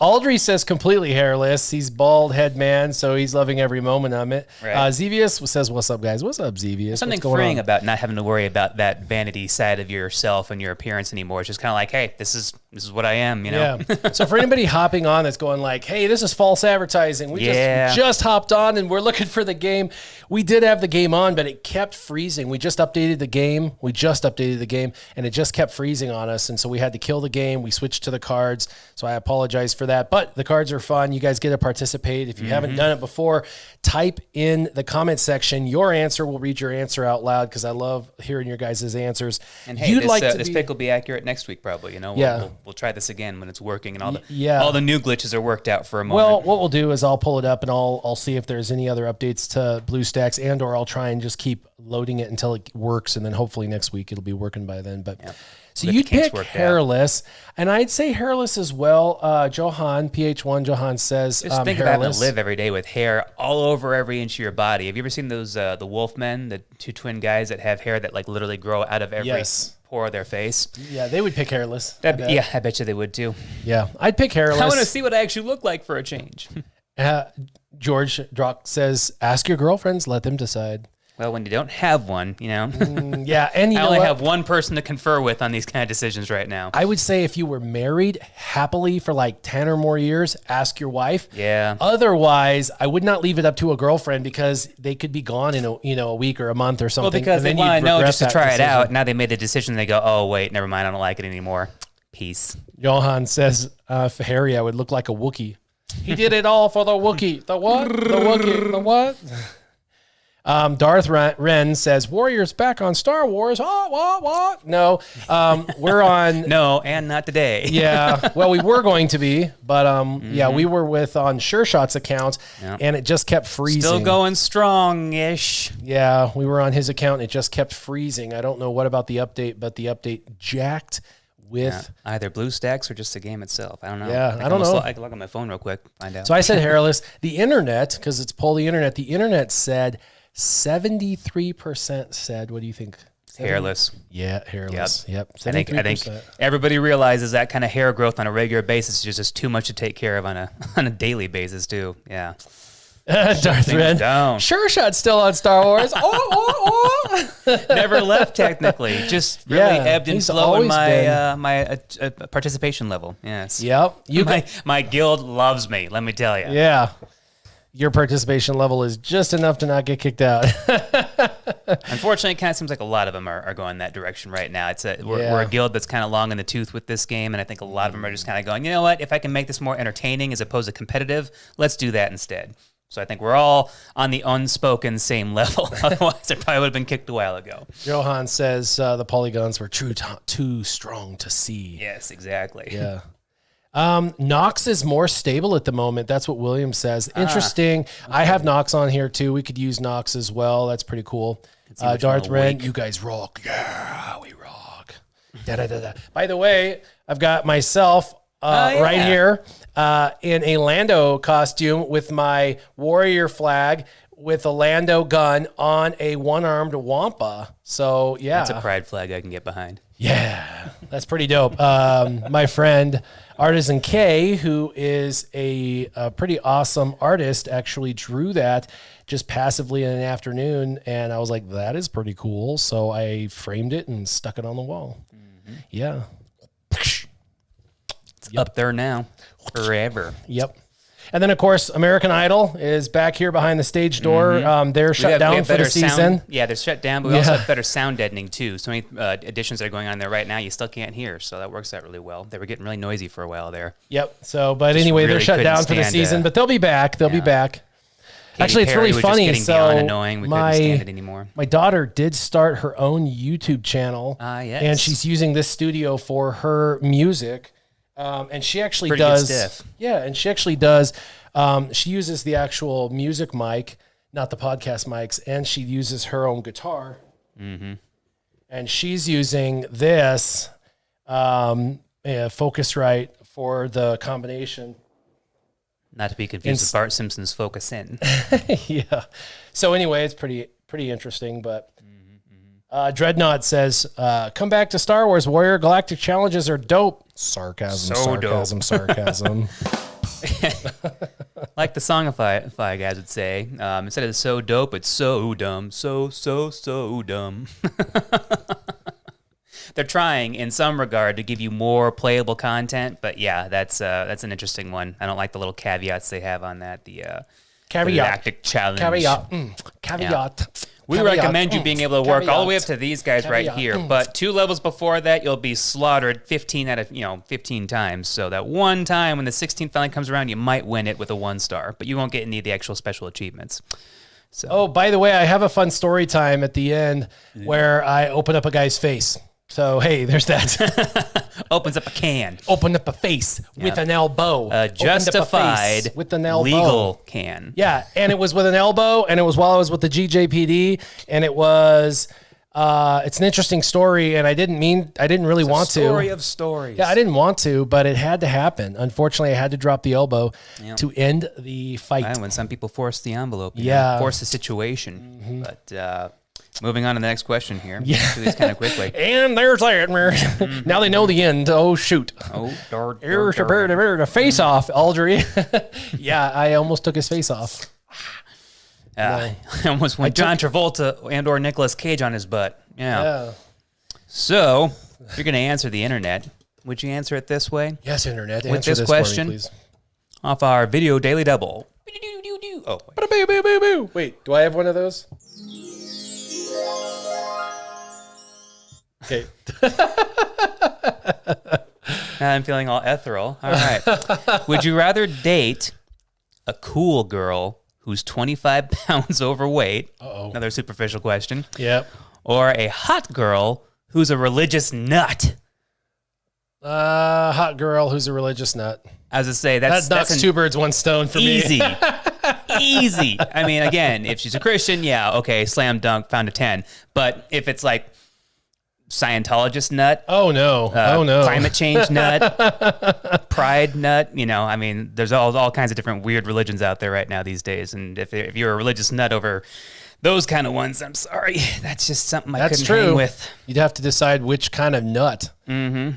Aldry says completely hairless. He's bald head man, so he's loving every moment of it. Right. Zevius says, what's up, guys? What's up, Zevius? Something freeing about not having to worry about that vanity side of yourself and your appearance anymore. It's just kind of like, hey, this is what I am, Yeah. So for anybody hopping on that's going like, hey, this is false advertising. We just hopped on and we're looking for the game. We did have the game on, but it kept freezing. We just updated the game. And it just kept freezing on us. And so we had to kill the game. We switched to the cards. So I apologize for that. But the cards are fun. You guys get to participate. If you haven't done it before, type in the comment section your answer. We'll read your answer out loud because I love hearing your guys' answers. And hey, this pick will be accurate next week probably. We'll try this again when it's working and all the new glitches are worked out for a moment. Well, what we'll do is I'll pull it up and I'll see if there's any other updates to BlueStacks, and or I'll try and just keep loading it until it works, and then hopefully next week it'll be working by then. But so you pick hairless, and I'd say hairless as well. Johan, PH1 Johan says just think about having to live every day with hair all over every inch of your body. Have you ever seen those the Wolfmen, the two twin guys that have hair that like literally grow out of every pore of their face? Yeah, they would pick hairless. I bet you they would too. Yeah, I'd pick hairless. I want to see what I actually look like for a change. George Drock says, ask your girlfriends, let them decide. Well, when you don't have one, and I only have one person to confer with on these kind of decisions right now. I would say if you were married happily for like 10 or more years, ask your wife. Yeah. Otherwise, I would not leave it up to a girlfriend because they could be gone in a week or a month or something. Well, because they want to know just to try it out. Now they made the decision. They go, oh, wait, never mind. I don't like it anymore. Peace. Johan says, for Harry, I would look like a Wookiee. He did it all for the Wookiee. The what? The Wookiee. The what? Darth Wren says, Warriors back on Star Wars. What? No, we're on. No, and not today. Yeah. Well, we were going to be, but we were on SureShot's account, and it just kept freezing. Still going strong-ish. Yeah, we were on his account, and it just kept freezing. I don't know what about the update, but the update jacked with either BlueStacks or just the game itself. I don't know. Yeah, I don't know. I can look on my phone real quick, find out. So I said hairless. The internet, because it's poll the internet. The internet said 73% said. What do you think? Hairless. Yeah, hairless. Yep. I think everybody realizes that kind of hair growth on a regular basis is just too much to take care of on a daily basis too. Yeah. Darth Red. SureShot's still on Star Wars. Never left technically. Just really ebbed and flowed in my participation level. Yes. Yep. My guild loves me. Let me tell you. Yeah. Your participation level is just enough to not get kicked out. Unfortunately, it kind of seems like a lot of them are going that direction right now. We're a guild that's kind of long in the tooth with this game, and I think a lot of them are just kind of going, you know what? If I can make this more entertaining as opposed to competitive, let's do that instead. So I think we're all on the unspoken same level. Otherwise, I probably would have been kicked a while ago. Johan says the polygons were too strong to see. Yes, exactly. Yeah. Nox is more stable at the moment. That's what William says. Interesting. Okay. I have Nox on here too. We could use Nox as well. That's pretty cool. Darth Ren, you guys rock. Yeah, we rock. By the way, I've got myself right here in a Lando costume with my warrior flag with a Lando gun on a one-armed Wampa. So, yeah. That's a pride flag I can get behind. Yeah, that's pretty dope. My friend Artisan K, who is a pretty awesome artist, actually drew that just passively in an afternoon, and I was like, that is pretty cool. So I framed it and stuck it on the wall. Mm-hmm. Yeah. It's up there now, forever. Yep. And then, of course, American Idol is back here behind the stage door. Mm-hmm. They're shut down for the season. Yeah, they're shut down, but we also have better sound deadening, too. So many additions that are going on there right now, you still can't hear. So that works out really well. They were getting really noisy for a while there. Yep. So, but anyway, really they're shut down for the season, but they'll be back. They'll be back. Katy Actually, it's Perry really funny. Just getting beyond annoying. We couldn't stand it anymore. My daughter did start her own YouTube channel, yes. And she's using this studio for her music. And she actually Pretty does. good stuff. Yeah, and she actually does. She uses the actual music mic, not the podcast mics, and she uses her own guitar. Mm-hmm. And she's using this Focusrite for the combination. Not to be confused with Bart Simpson's Focus In. Yeah. So anyway, it's pretty interesting. But Dreadnought says, "Come back to Star Wars Warrior. Galactic challenges are dope." Sarcasm. Like the Songify guys would say, instead of so dope, it's so dumb, so dumb. They're trying, in some regard, to give you more playable content, but yeah, that's an interesting one. I don't like the little caveats they have on that. The galactic challenge. Caveat. We recommend you being able to work all the way up to these guys right here, but 2 levels before that, you'll be slaughtered 15 times. So that one time when the 16th finally comes around, you might win it with a 1-star, but you won't get any of the actual special achievements. So. Oh, by the way, I have a fun story time at the end where I open up a guy's face. So, hey, there's that. Opens up a can. Open up a face with an elbow. Justified with an elbow. Legal can. Yeah, and it was with an elbow, and it was while I was with the GJPD, and it was, it's an interesting story, and I didn't really want to. Story of stories. Yeah, I didn't want to, but it had to happen. Unfortunately, I had to drop the elbow to end the fight. Right, when some people force the envelope, force the situation. But moving on to the next question here. Yeah. Do these kind of quickly. And there's that. Now they know the end. Oh, shoot. Here's the face off, Aldry. Yeah, I almost took his face off. I almost went John Travolta and or Nicolas Cage on his butt. Yeah. So, if you're going to answer the internet, would you answer it this way? Yes, internet. With this question, for me, please. Off our video daily double. Oh, wait, do I have one of those? Okay. I'm feeling all ethereal. All right. Would you rather date a cool girl who's 25 pounds overweight? Another superficial question. Yep. Or a hot girl who's a religious nut? Hot girl who's a religious nut. As I say, that's 2 birds, 1 stone for easy. me. Easy. I mean, again, if she's a Christian, yeah, okay, slam dunk, found a 10. But if it's like Scientologist nut. Oh no. Climate change nut. Pride nut. I mean, there's all kinds of different weird religions out there right now these days. And if you're a religious nut over those kind of ones, I'm sorry. That's just something I couldn't hang with. You'd have to decide which kind of nut. Mm-hmm.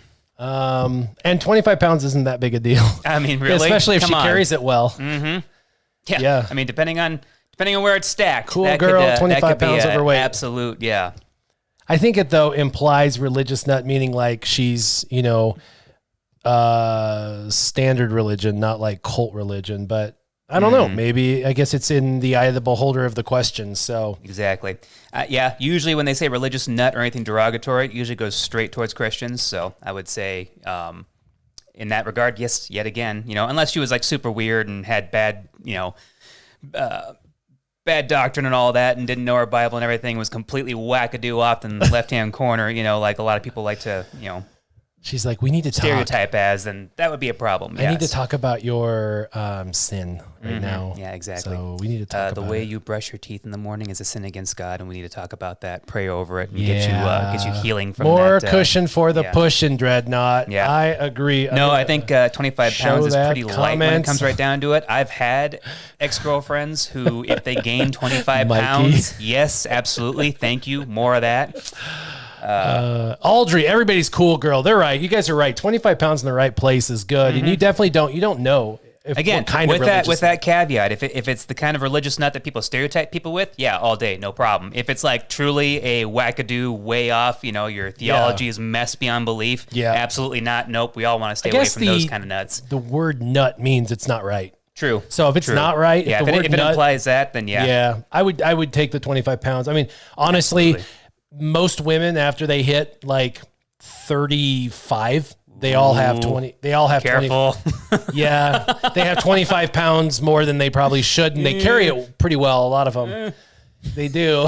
And 25 pounds isn't that big a deal. I mean, really? Especially if she carries it well. Mm-hmm. Yeah. I mean, depending on where it's stacked. Cool girl, 25 pounds overweight. Absolute, yeah. I think it, though, implies religious nut, meaning like she's, standard religion, not like cult religion. But I don't know. Maybe, I guess it's in the eye of the beholder of the question. So exactly. Yeah, usually when they say religious nut or anything derogatory, it usually goes straight towards Christians. So I would say in that regard, yes, yet again, unless she was like super weird and had bad, bad doctrine and all that and didn't know her Bible and everything, was completely wackadoo off in the left-hand corner, like a lot of people like to, she's like, we need to stereotype as, then that would be a problem. I need to talk about your sin right now. Yeah, exactly. So we need to talk about the way you brush your teeth in the morning is a sin against God, and we need to talk about that, pray over it, and get you healing from more that. Cushion for the pushing, Dreadnought. Yeah. I agree. No, I think 25 pounds is pretty light when it comes right down to it. I've had ex-girlfriends who, if they gain 25 pounds, yes, absolutely, thank you, more of that. Aldry, everybody's cool girl. They're right. You guys are right. 25 pounds in the right place is good. And you definitely don't know. Again, with that caveat, if it's the kind of religious nut that people stereotype people with, yeah, all day, no problem. If it's like truly a wackadoo, way off, your theology is messed beyond belief, absolutely not. Nope, we all want to stay away from those kind of nuts. The word nut means it's not right. True. So if it's not right, if it implies that, then yeah. Yeah, I would take the 25 pounds. I mean, honestly, most women after they hit like 35, they all have 20. They all have careful. 20. Yeah, they have 25 pounds more than they probably should, and they carry it pretty well. A lot of them, they do.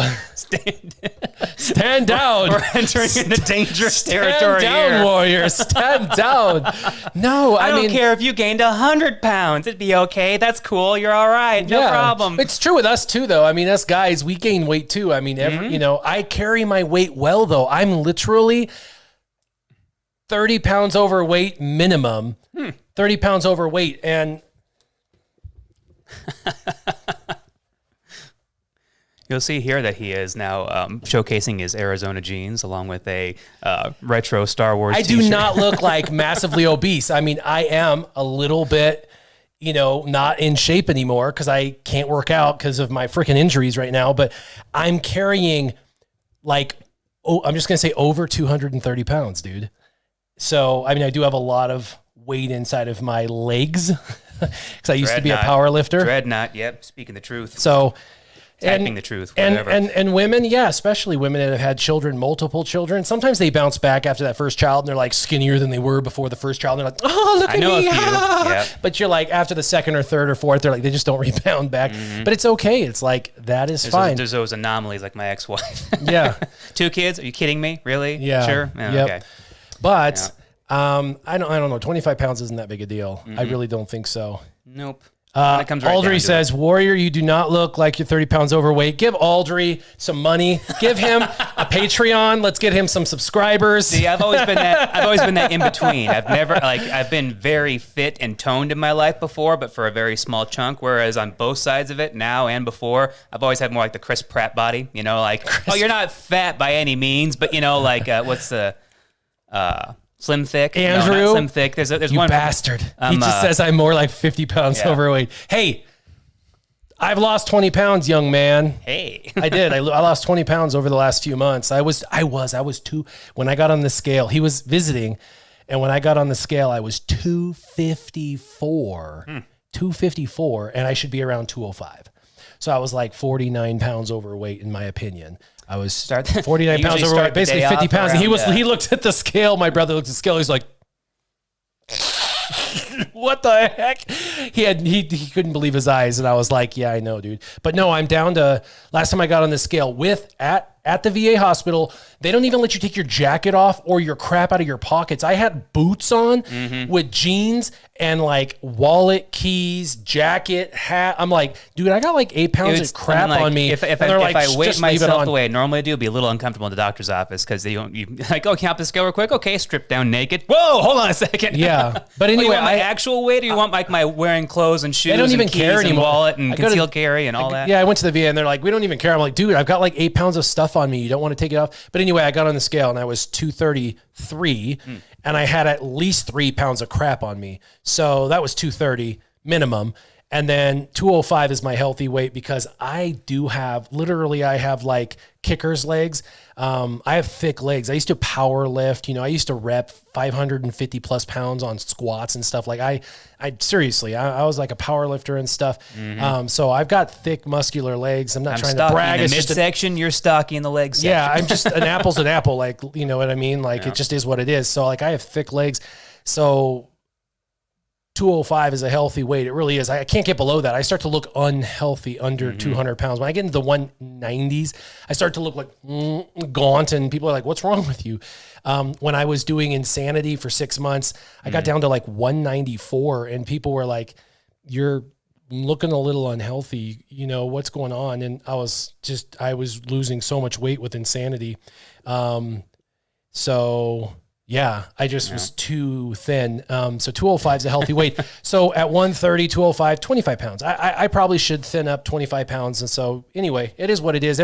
Stand down. We're entering into dangerous territory. Stand down, warriors. Stand down. No, I don't care if you gained 100 pounds. It'd be okay. That's cool. You're all right. No problem. It's true with us too, though. I mean, us guys, we gain weight too. I mean, I carry my weight well, though. I'm literally 30 pounds overweight minimum. 30 pounds overweight. And You'll see here that he is now showcasing his Arizona jeans along with a retro Star Wars I t-shirt. do not look like massively obese. I mean, I am a little bit, not in shape anymore because I can't work out because of my freaking injuries right now. But I'm carrying I'm just going to say over 230 pounds, dude. So, I mean, I do have a lot of weight inside of my legs because I used to be a power lifter. Dreadnought, yep, speaking the truth. So, Typing the truth, whatever. And women, yeah, especially women that have had children, multiple children. Sometimes they bounce back after that first child and they're like skinnier than they were before the first child. And they're like, oh, look at me. I know a few. Yep. But you're like, after the second or third or fourth, they're like, they just don't rebound back. But it's okay. It's like, that is fine. There's those anomalies like my ex-wife. Yeah. 2 kids? Are you kidding me? Really? Yeah. Sure? Yep. Okay. But I don't know. 25 pounds isn't that big a deal. I really don't think so. Nope. When it comes right down Audrey to says, Warrior, you do not look like you're 30 pounds overweight. Give Audrey some money. Give him a Patreon. Let's get him some subscribers. See, I've always been that in between. I've been very fit and toned in my life before, but for a very small chunk. Whereas on both sides of it, now and before, I've always had more like the Chris Pratt body. You're not fat by any means, but what's the Slim Thick? Andrew? No, not Slim Thick. There's You one bastard. He just says I'm more like 50 pounds overweight. Hey, I've lost 20 pounds, young man. Hey. I did. I lost 20 pounds over the last few months. I was when I got on the scale, he was visiting, and when I got on the scale, I was 254. 254, and I should be around 205. So I was like 49 pounds overweight, in my opinion. I was 49 pounds overweight, basically 50 pounds. And he looked at the scale. My brother looked at the scale. He's like, what the heck? He couldn't believe his eyes. And I was like, yeah, I know, dude. But no, I'm down to, last time I got on the scale at the VA hospital, they don't even let you take your jacket off or your crap out of your pockets. I had boots on with jeans and like wallet, keys, jacket, hat. I'm like, dude, I got like 8 pounds of crap on me. If I weight myself the way I normally do, it'd be a little uncomfortable in the doctor's office because you like, oh, can you hop the scale real quick? Okay, strip down naked. Whoa, hold on a second. Yeah, but anyway, you want my actual weight, or you want like my wearing clothes and shoes? They don't even and keys care anymore. And wallet and concealed carry and all that. Yeah, I went to the VA and they're like, we don't even care. I'm like, dude, I've got like 8 pounds of stuff on me. You don't want to take it off. But anyway, I got on the scale and I was 233 and I had at least 3 pounds of crap on me. So that was 230 minimum. And then 205 is my healthy weight because I have like kicker's legs. I have thick legs. I used to power lift, I used to rep 550 plus pounds on squats and stuff. Like I seriously, I was like a power lifter and stuff. So I've got thick muscular legs. I'm trying to brag. In the midsection, you're stocky in the leg section. Yeah, I'm just an apple's an apple. Like, you know what I mean? Like it just is what it is. So like I have thick legs. So 205 is a healthy weight. It really is. I can't get below that. I start to look unhealthy under 200 pounds. When I get into the 190s, I start to look like gaunt, and people are like, what's wrong with you? When I was doing Insanity for 6 months, I got down to like 194, and people were like, you're looking a little unhealthy. What's going on? And I was losing so much weight with Insanity. Yeah, I just was too thin. So 205 is a healthy weight. So at 130, 205, 25 pounds. I probably should thin up 25 pounds. And so anyway, it is what it is.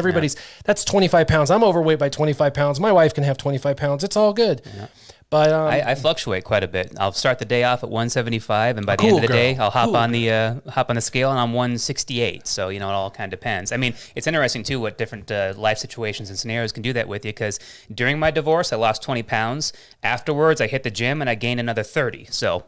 That's 25 pounds. I'm overweight by 25 pounds. My wife can have 25 pounds. It's all good. Yeah. But I fluctuate quite a bit. I'll start the day off at 175, and by the end of the day, I'll hop on the scale, and I'm 168. So it all kind of depends. I mean, it's interesting too what different life situations and scenarios can do that with you. Because during my divorce, I lost 20 pounds. Afterwards, I hit the gym and I gained another 30. So.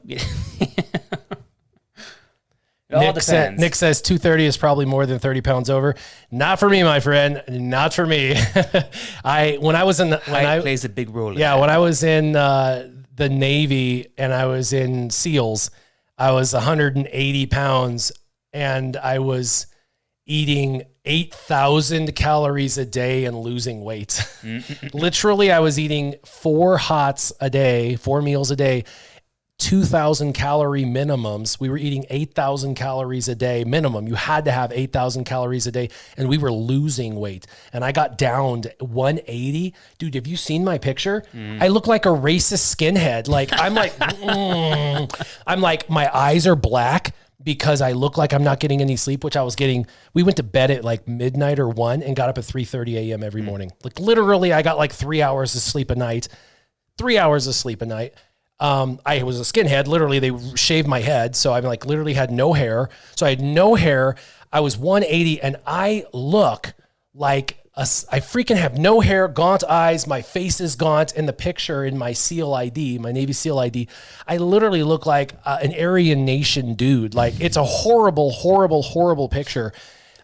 Nick says 230 is probably more than 30 pounds over. Not for me, my friend. Not for me. Height plays a big role. Yeah, when I was in the Navy and I was in SEALs, I was 180 pounds and I was eating 8,000 calories a day and losing weight. Literally, I was eating 4 meals a day, 2,000 calorie minimums. We were eating 8,000 calories a day minimum. You had to have 8,000 calories a day, and we were losing weight. And I got down to 180. Dude, have you seen my picture? I look like a racist skinhead. Like, I'm like, I'm like, my eyes are black because I look like I'm not getting any sleep, which I was getting. We went to bed at like midnight or 1 and got up at 3:30 a.m. every morning. Like, literally, I got like 3 hours of sleep a night. 3 hours of sleep a night. I was a skinhead. Literally, they shaved my head. So I like literally had no hair. So I had no hair. I was 180 and I look like I freaking have no hair, gaunt eyes. My face is gaunt. In the picture in my SEAL ID, my Navy SEAL ID, I literally look like an Aryan Nation dude. Like, it's a horrible, horrible, horrible picture.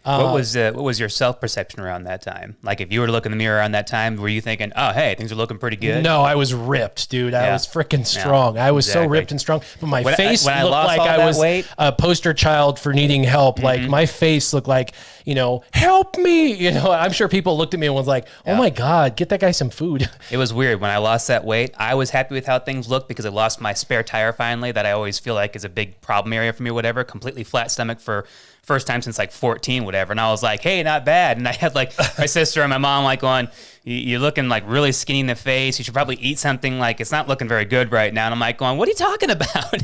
What was your self-perception around that time? Like, if you were to look in the mirror around that time, were you thinking, oh, hey, things are looking pretty good? No, I was ripped, dude. I was freaking strong. I was so ripped and strong. But my face looked like I was a poster child for needing help. Like, my face looked like, help me. I'm sure people looked at me and was like, oh my God, get that guy some food. It was weird. When I lost that weight, I was happy with how things looked because I lost my spare tire finally, that I always feel like is a big problem area for me or whatever. Completely flat stomach for first time since like 14, whatever. And I was like, hey, not bad. And I had like my sister and my mom like going, you're looking like really skinny in the face. You should probably eat something. Like, it's not looking very good right now. And I'm like going, what are you talking about?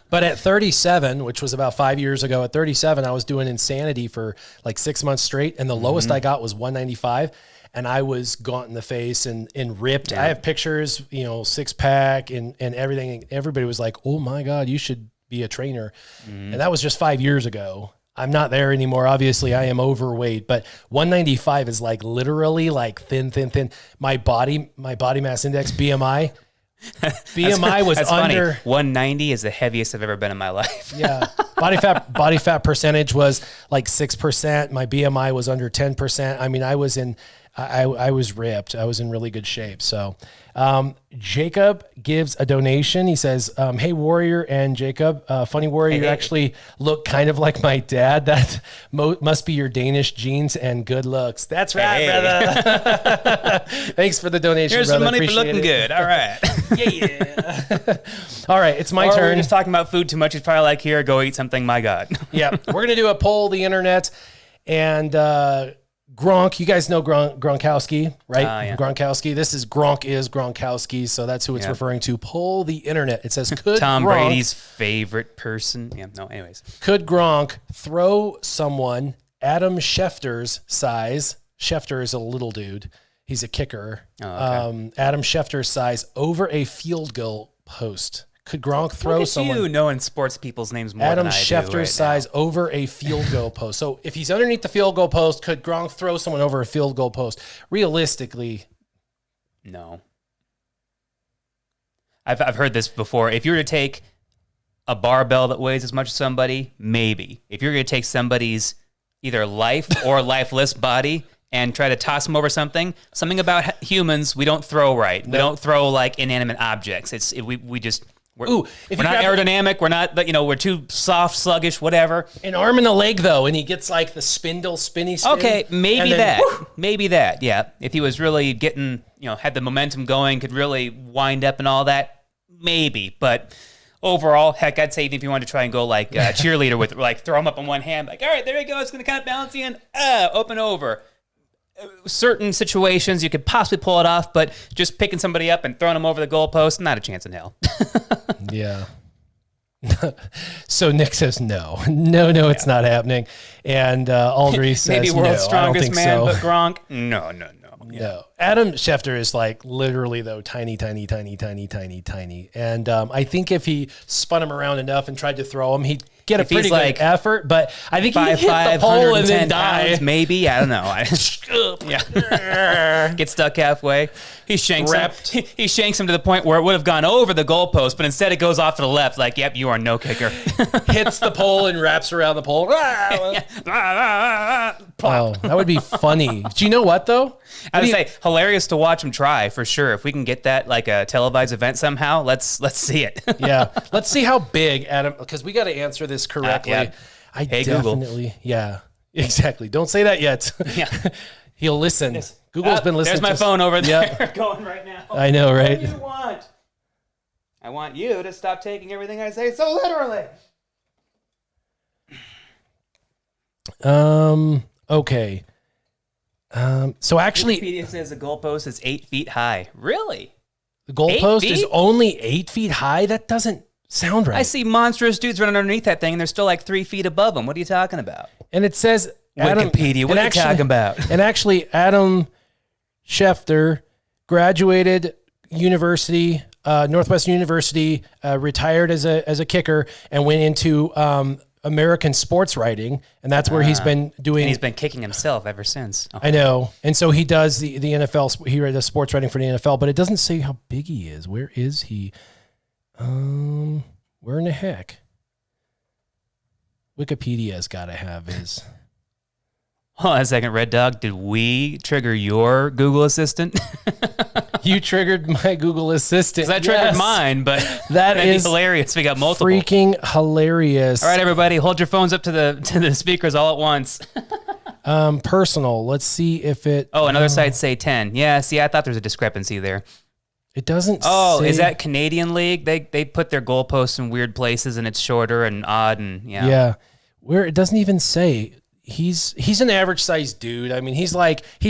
But at 37, which was about 5 years ago, at 37, I was doing Insanity for like 6 months straight. And the lowest I got was 195. And I was gaunt in the face and ripped. I have pictures, 6-pack and everything. Everybody was like, oh my God, you should be a trainer. And that was just 5 years ago. I'm not there anymore. Obviously, I am overweight, but 195 is like literally like thin. My body mass index, BMI was under. Funny. 190 is the heaviest I've ever been in my life. Yeah. Body fat percentage was like 6%. My BMI was under 10%. I mean, I was ripped. I was in really good shape. So, Jacob gives a donation. He says, hey, Warrior and Jacob, funny Warrior, you actually look kind of like my dad. That must be your Danish genes and good looks. That's right, brother. Thanks for the donation, Here's brother. some money Appreciate for looking good. All right. Yeah. All right, it's my turn. We're just talking about food too much. It's probably like, here, go eat something. My God. Yeah, we're going to do a poll the internet. And Gronk, you guys know Gronkowski, right? Yeah. Gronkowski. This is Gronk is Gronkowski, so that's who it's referring to. Poll the internet. It says, could Tom Gronk, Brady's favorite person. Yeah, no, anyways. Could Gronk throw someone Adam Schefter's size? Schefter is a little dude. He's a kicker. Oh, okay. Adam Schefter's size over a field goal post. Could Gronk throw someone? You knowing sports people's names more Adam than I do Schefter's right size over a field goal post. So if he's underneath the field goal post, could Gronk throw someone over a field goal post? Realistically, no. I've heard this before. If you were to take a barbell that weighs as much as somebody, maybe. If you're going to take somebody's either life or lifeless body and try to toss them over something about humans, we don't throw right. We don't throw like inanimate objects. We just... We're not aerodynamic. We're not, we're too soft, sluggish, whatever. An arm and a leg, though, and he gets like the spindle, spinny spin. Okay, maybe that. Yeah. If he was really getting, had the momentum going, could really wind up and all that, maybe. But overall, heck, I'd say if you wanted to try and go like a cheerleader with, like, throw him up on one hand, like, all right, there you go. It's going to kind of balance you in. Open over. Certain situations you could possibly pull it off, but just picking somebody up and throwing them over the goalpost, not a chance in hell. Yeah. So Nick says no, it's not happening. And Aldry says maybe world's strongest man, so. but Gronk, no. No. Adam Schefter is like literally though tiny. And I think if he spun him around enough and tried to throw him, he'd get a pretty good effort. But I think he'd hit the pole and then die. Pounds, maybe. I don't know. Yeah. Get stuck halfway. He shanks him to the point where it would have gone over the goalpost, but instead it goes off to the left. Like, yep, you are no kicker. Hits the pole and wraps around the pole. Oh, that would be funny. Do you know what though? I would say hilarious to watch him try for sure. If we can get that like a televised event somehow, let's see it. Yeah, let's see how big Adam. Because we got to answer this correctly. Yeah. Hey, definitely. Google. Yeah, exactly. Don't say that yet. Yeah, he'll listen. Yes. Google's been listening. There's my phone over there going right now. I know, right? What do you want? I want you to stop taking everything I say so literally. Okay. So actually, Wikipedia says the goalpost is 8 feet high. Really? the goalpost 8 is feet? only 8 feet high. That doesn't sound right. I see monstrous dudes running underneath that thing, and they're still like 3 feet above them. What are you talking about? And it says Wikipedia, what are you talking about? And actually, Adam Schefter graduated university, Northwestern University, retired as a kicker, and went into American sports writing, and that's where he's been doing. And he's been kicking himself ever since. Oh. I know, and so he does the NFL. He does sports writing for the NFL, but it doesn't say how big he is. Where is he? Where in the heck? Wikipedia's got to have his. Hold on a second, Red Dog. Did we trigger your Google Assistant? You triggered my Google Assistant. Because I triggered mine, but that is hilarious. We got multiple. Freaking hilarious. All right, everybody, hold your phones up to the speakers all at once. Personal. Let's see if it. Oh, another sites say 10. Yeah, see, I thought there was a discrepancy there. It doesn't. Oh, say. Is that Canadian League? They put their goalposts in weird places, and it's shorter and odd, and yeah. Yeah, where it doesn't even say. He's an average sized dude. I mean, he's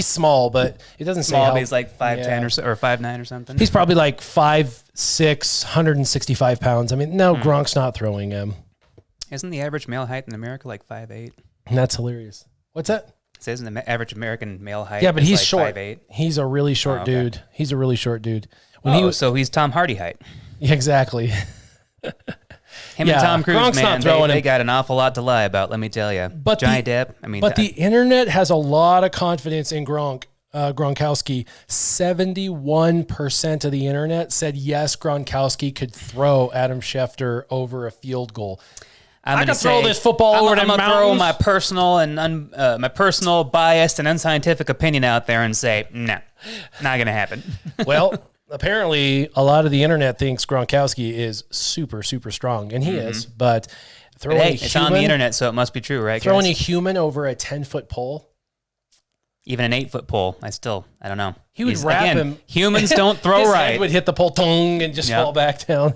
small, but it doesn't say Small, how. but he's like 5'10" or so, or 5'9" or something. He's probably like 5'6", 165 pounds. I mean, no, Gronk's not throwing him. Isn't the average male height in America like 5'8"? And that's hilarious. What's that? It says in the average American male height. Yeah, but he's like short. 5'8". He's a really short okay. dude. He's a really short dude. So he's Tom Hardy height. Yeah, exactly. Him and Tom Cruise, Gronk's man, not throwing they him. got an awful lot to lie about, let me tell you. But Johnny Depp, I mean. But the internet has a lot of confidence in Gronkowski. 71% of the internet said yes, Gronkowski could throw Adam Schefter over a field goal. I can throw this football over the mountains. I'm gonna throw my personal and my personal biased and unscientific opinion out there and say, no, not gonna happen. Well, apparently, a lot of the internet thinks Gronkowski is super, super strong, and he is. But throwing it's on the internet, so it must be true, right? Throwing guys? a human over a 10-foot pole. Even an 8-foot pole, I don't know. He would wrap him. Humans don't throw His right. head would hit the pole, tong, and just fall back down.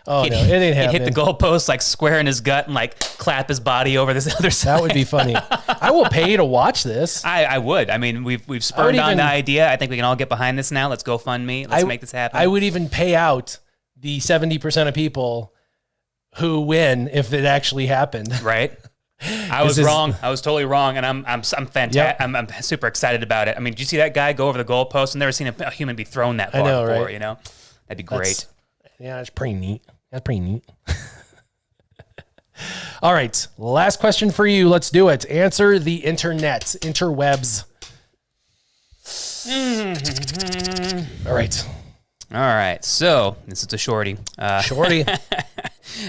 Oh, no, it ain't happening. He'd hit the goalpost like square in his gut and like clap his body over this other side. That would be funny. I will pay to watch this. I would. I mean, we've spurred on the idea. I think we can all get behind this now. Let's go fund me. Let's make this happen. I would even pay out the 70% of people who win if it actually happened. Right. I was wrong. I was totally wrong, and I'm fantastic. Yep. I'm super excited about it. I mean, did you see that guy go over the goalpost? I've never seen a human be thrown that far before. Right? You know, that'd be great. That's pretty neat. That's pretty neat. All right, last question for you. Let's do it. Answer the internet, interwebs. All right. All right. So this is a shorty. Shorty.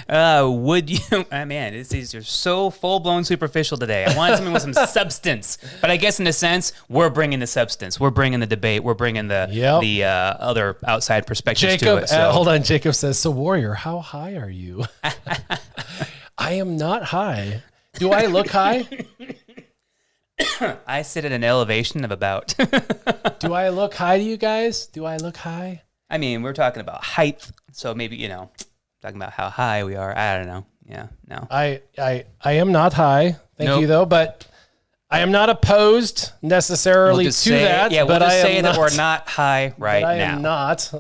Would you? Man, these are so full-blown superficial today. I wanted something with some substance, but I guess in a sense, we're bringing the substance. We're bringing the debate. We're bringing the other outside perspectives to it. So. Hold on. Jacob says, "So Warrior, how high are you?" I am not high. Do I look high? I sit at an elevation of about. Do I look high to you guys? Do I look high? I mean, we're talking about height, so maybe talking about how high we are. I don't know. Yeah, no. I am not high. Thank you though, but I am not opposed necessarily to that. Yeah, but we'll just I say am that not, we're not high right now. I am not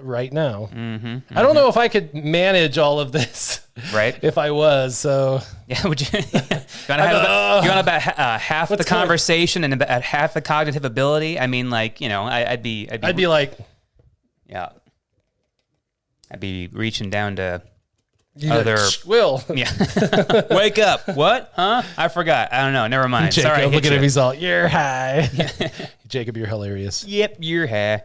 right now. I don't know if I could manage all of this. Right. If I was, so yeah. Would you? You want about half the conversation and about half the cognitive ability? I mean, like I'd be like, yeah. I'd be reaching down to other. Will. Yeah. Wake up. What? Huh? I forgot. I don't know. Never mind. Jacob, sorry. Look at him. He's all, you're high. Jacob, you're hilarious. Yep, you're high.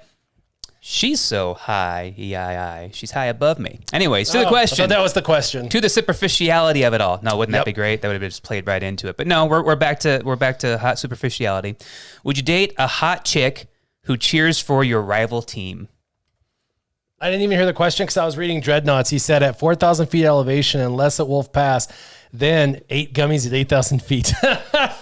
She's so high. She's high above me. Anyways, to the question. I thought that was the question. To the superficiality of it all. No, wouldn't that be great? That would have just played right into it. But no, we're back to hot superficiality. Would you date a hot chick who cheers for your rival team? I didn't even hear the question because I was reading Dreadnoughts. He said at 4,000 feet elevation and less at Wolf Pass, then 8 gummies at 8,000 feet.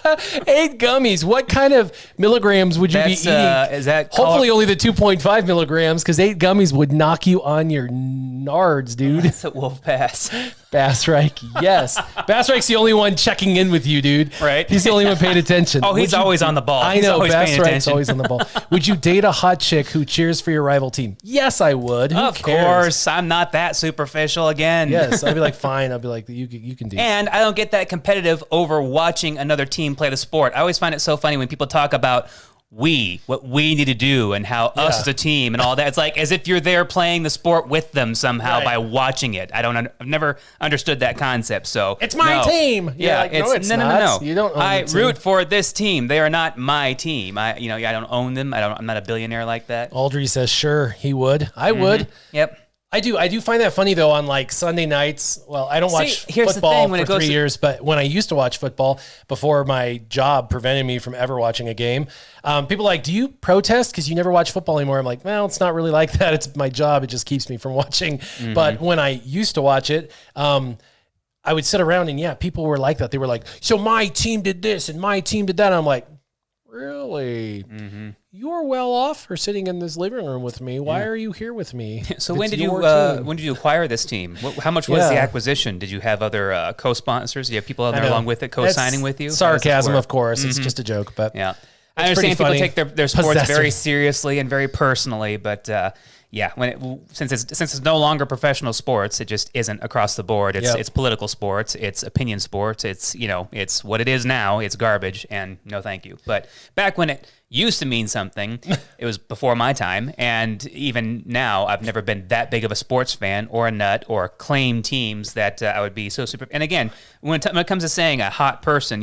8 gummies. What kind of milligrams would you be eating? Is that hopefully only the 2.5 milligrams, because 8 gummies would knock you on your nards, dude. That's a wolf pass. Bassreich, yes. Bassreich's the only one checking in with you, dude. Right. He's the only one paying attention. Oh, he's always on the ball. I know, Bassreich's always on the ball. Would you date a hot chick who cheers for your rival team? Yes, I would. Who Of cares? course, I'm not that superficial again. Yes, I'd be like, fine. I'd be like, you can do. And I don't get that competitive over watching another team play the sport. I always find it so funny when people talk about what we need to do and how us as a team and all that. It's like as if you're there playing the sport with them somehow by watching it. I've never understood that concept. So it's my team. Yeah, like, it's not. No. You don't own I the team. root for this team. They are not my team. I don't own them. I'm not a billionaire like that. Audrey says, sure, he would. I would. Yep. I do find that funny though on like Sunday nights. Well, I don't watch football for 3 years, but when I used to watch football before my job prevented me from ever watching a game, people are like, do you protest because you never watch football anymore? I'm like, well, it's not really like that. It's my job. It just keeps me from watching. But when I used to watch it, I would sit around and people were like that. They were like, so my team did this and my team did that. And I'm like, really? You're well off for sitting in this living room with me. Why are you here with me? So when did you acquire this team? How much was the acquisition? Did you have other co-sponsors? Do you have people out there along with it, co-signing with you? Sarcasm, of course. It's just a joke, but yeah. I understand people take their sports very seriously and very personally, but since it's no longer professional sports, it just isn't across the board. It's political sports, it's opinion sports, it's what it is now. It's garbage, and no thank you. But back when it used to mean something, it was before my time, and even now, I've never been that big of a sports fan or a nut or claim teams that I would be so super. And again, when it comes to saying a hot person,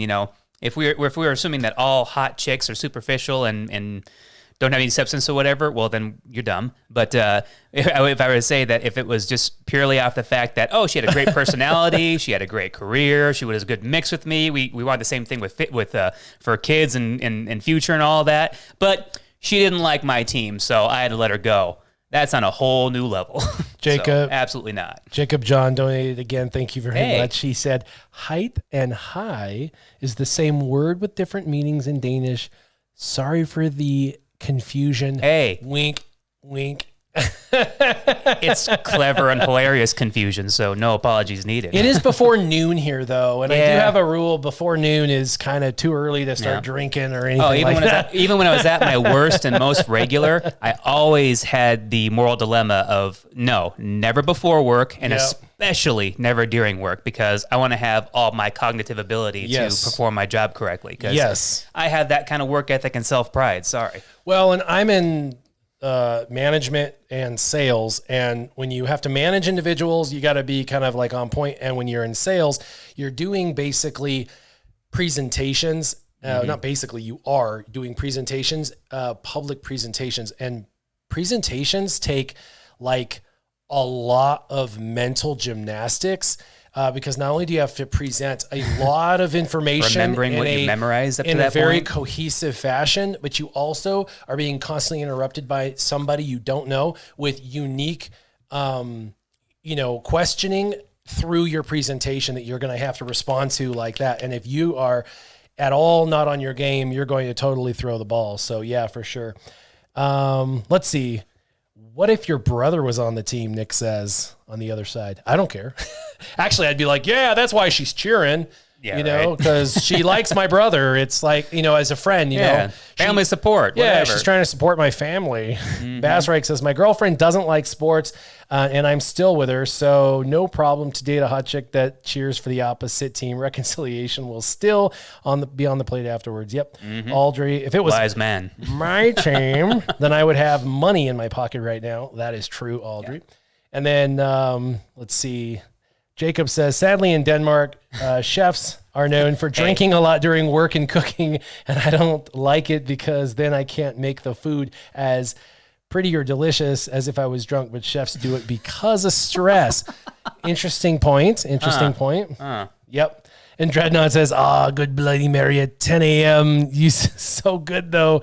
if we were assuming that all hot chicks are superficial and don't have any substance or whatever, well, then you're dumb. But if I were to say that if it was just purely off the fact that, she had a great personality, she had a great career, she was a good mix with me, we wanted the same thing with for kids and future and all that, but she didn't like my team, so I had to let her go. That's on a whole new level. Jacob. So, absolutely not. Jacob John donated again. Thank you very much. He said, height and high is the same word with different meanings in Danish. Sorry for the confusion. Hey. Wink, wink. It's clever and hilarious confusion, so no apologies needed. It is before noon here, though, and I do have a rule. Before noon is kind of too early to start drinking or anything even when I was at my worst and most regular, I always had the moral dilemma of no, never before work, and especially never during work, because I want to have all my cognitive ability to perform my job correctly. Because I have that kind of work ethic and self-pride. Sorry. Well, and I'm in management and sales, and when you have to manage individuals, you got to be kind of like on point. And when you're in sales, you're doing basically presentations. Not basically, you are doing presentations, public presentations, and presentations take like a lot of mental gymnastics. Because not only do you have to present a lot of information, remembering what you memorized up to in that a very point, cohesive fashion, but you also are being constantly interrupted by somebody you don't know with unique, questioning through your presentation that you're going to have to respond to like that. And if you are at all not on your game, you're going to totally throw the ball. So yeah, for sure. Let's see. What if your brother was on the team, Nick says, on the other side? I don't care. Actually, I'd be like, yeah, that's why she's cheering. Yeah, because she likes my brother. It's like, as a friend, family support. Yeah, whatever. She's trying to support my family. Bassreich says, my girlfriend doesn't like sports, and I'm still with her, so no problem to date a hot chick that cheers for the opposite team. Reconciliation will still be on the plate afterwards. Yep. Audrey, if it was wise man, my team, then I would have money in my pocket right now. That is true, Audrey. Yeah. And then let's see. Jacob says, sadly in Denmark, chefs are known for drinking a lot during work and cooking, and I don't like it because then I can't make the food as pretty or delicious as if I was drunk, but chefs do it because of stress. Interesting point. Yep. And Dreadnought says, good Bloody Mary at 10 a.m. You so good, though.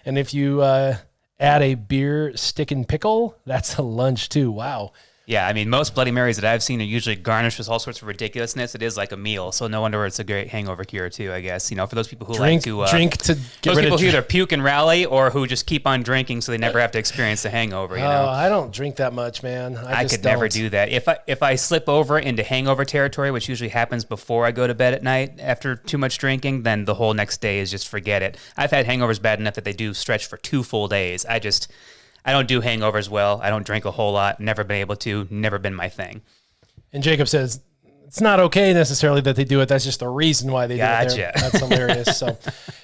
And if you add a beer stick and pickle, that's a lunch, too. Wow. Yeah, I mean, most Bloody Marys that I've seen are usually garnished with all sorts of ridiculousness. It is like a meal, so no wonder it's a great hangover cure too. I guess for those people who drink like to get those rid people of who either puke and rally or who just keep on drinking so they never have to experience the hangover. I don't drink that much, man. I could never do that. If I slip over into hangover territory, which usually happens before I go to bed at night after too much drinking, then the whole next day is just forget it. I've had hangovers bad enough that they do stretch for 2 full days. I don't do hangovers well. I don't drink a whole lot. Never been able to. Never been my thing. And Jacob says it's not okay necessarily that they do it. That's just the reason why they do it there. That's hilarious. So,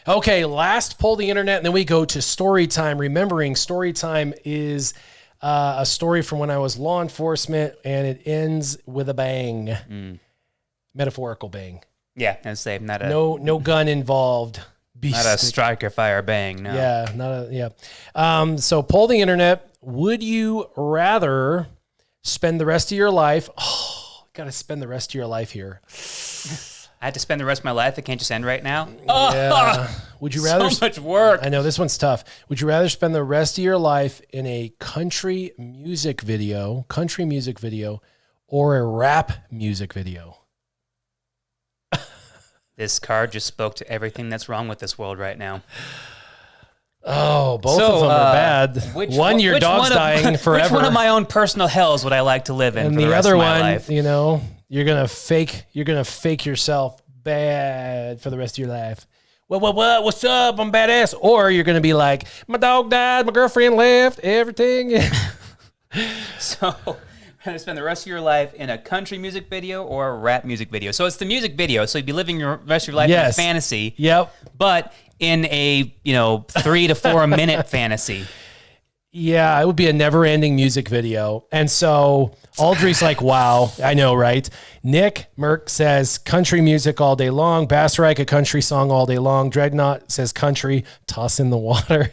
okay, last Pull the Internet, and then we go to story time. Remembering story time is a story from when I was law enforcement, and it ends with a bang. Metaphorical bang. Yeah, I'd say not a no gun involved. Not a striker fire bang, no. Yeah, so Pull the Internet. Would you rather spend the rest of your life? Oh, got to spend the rest of your life here. I had to spend the rest of my life. It can't just end right now. Yeah. Would you rather? So much work. I know this one's tough. Would you rather spend the rest of your life in a country music video, or a rap music video? This card just spoke to everything that's wrong with this world right now. Oh, both of them are bad. Your dog's dying forever. Which one of my own personal hells would I like to live in? And for the the rest other of my one, life? you're gonna fake yourself bad for the rest of your life. What? What's up? I'm badass. Or you're gonna be like, my dog died, my girlfriend left, everything. So. Going to spend the rest of your life in a country music video or a rap music video. So it's the music video. So you'd be living your rest of your life in a fantasy. Yep. But in a 3 to 4 minute fantasy. Yeah, it would be a never-ending music video. And so Audrey's like, wow, I know, right? Nick Merck says country music all day long. Bassreich, a country song all day long. Dreadnought says country, toss in the water.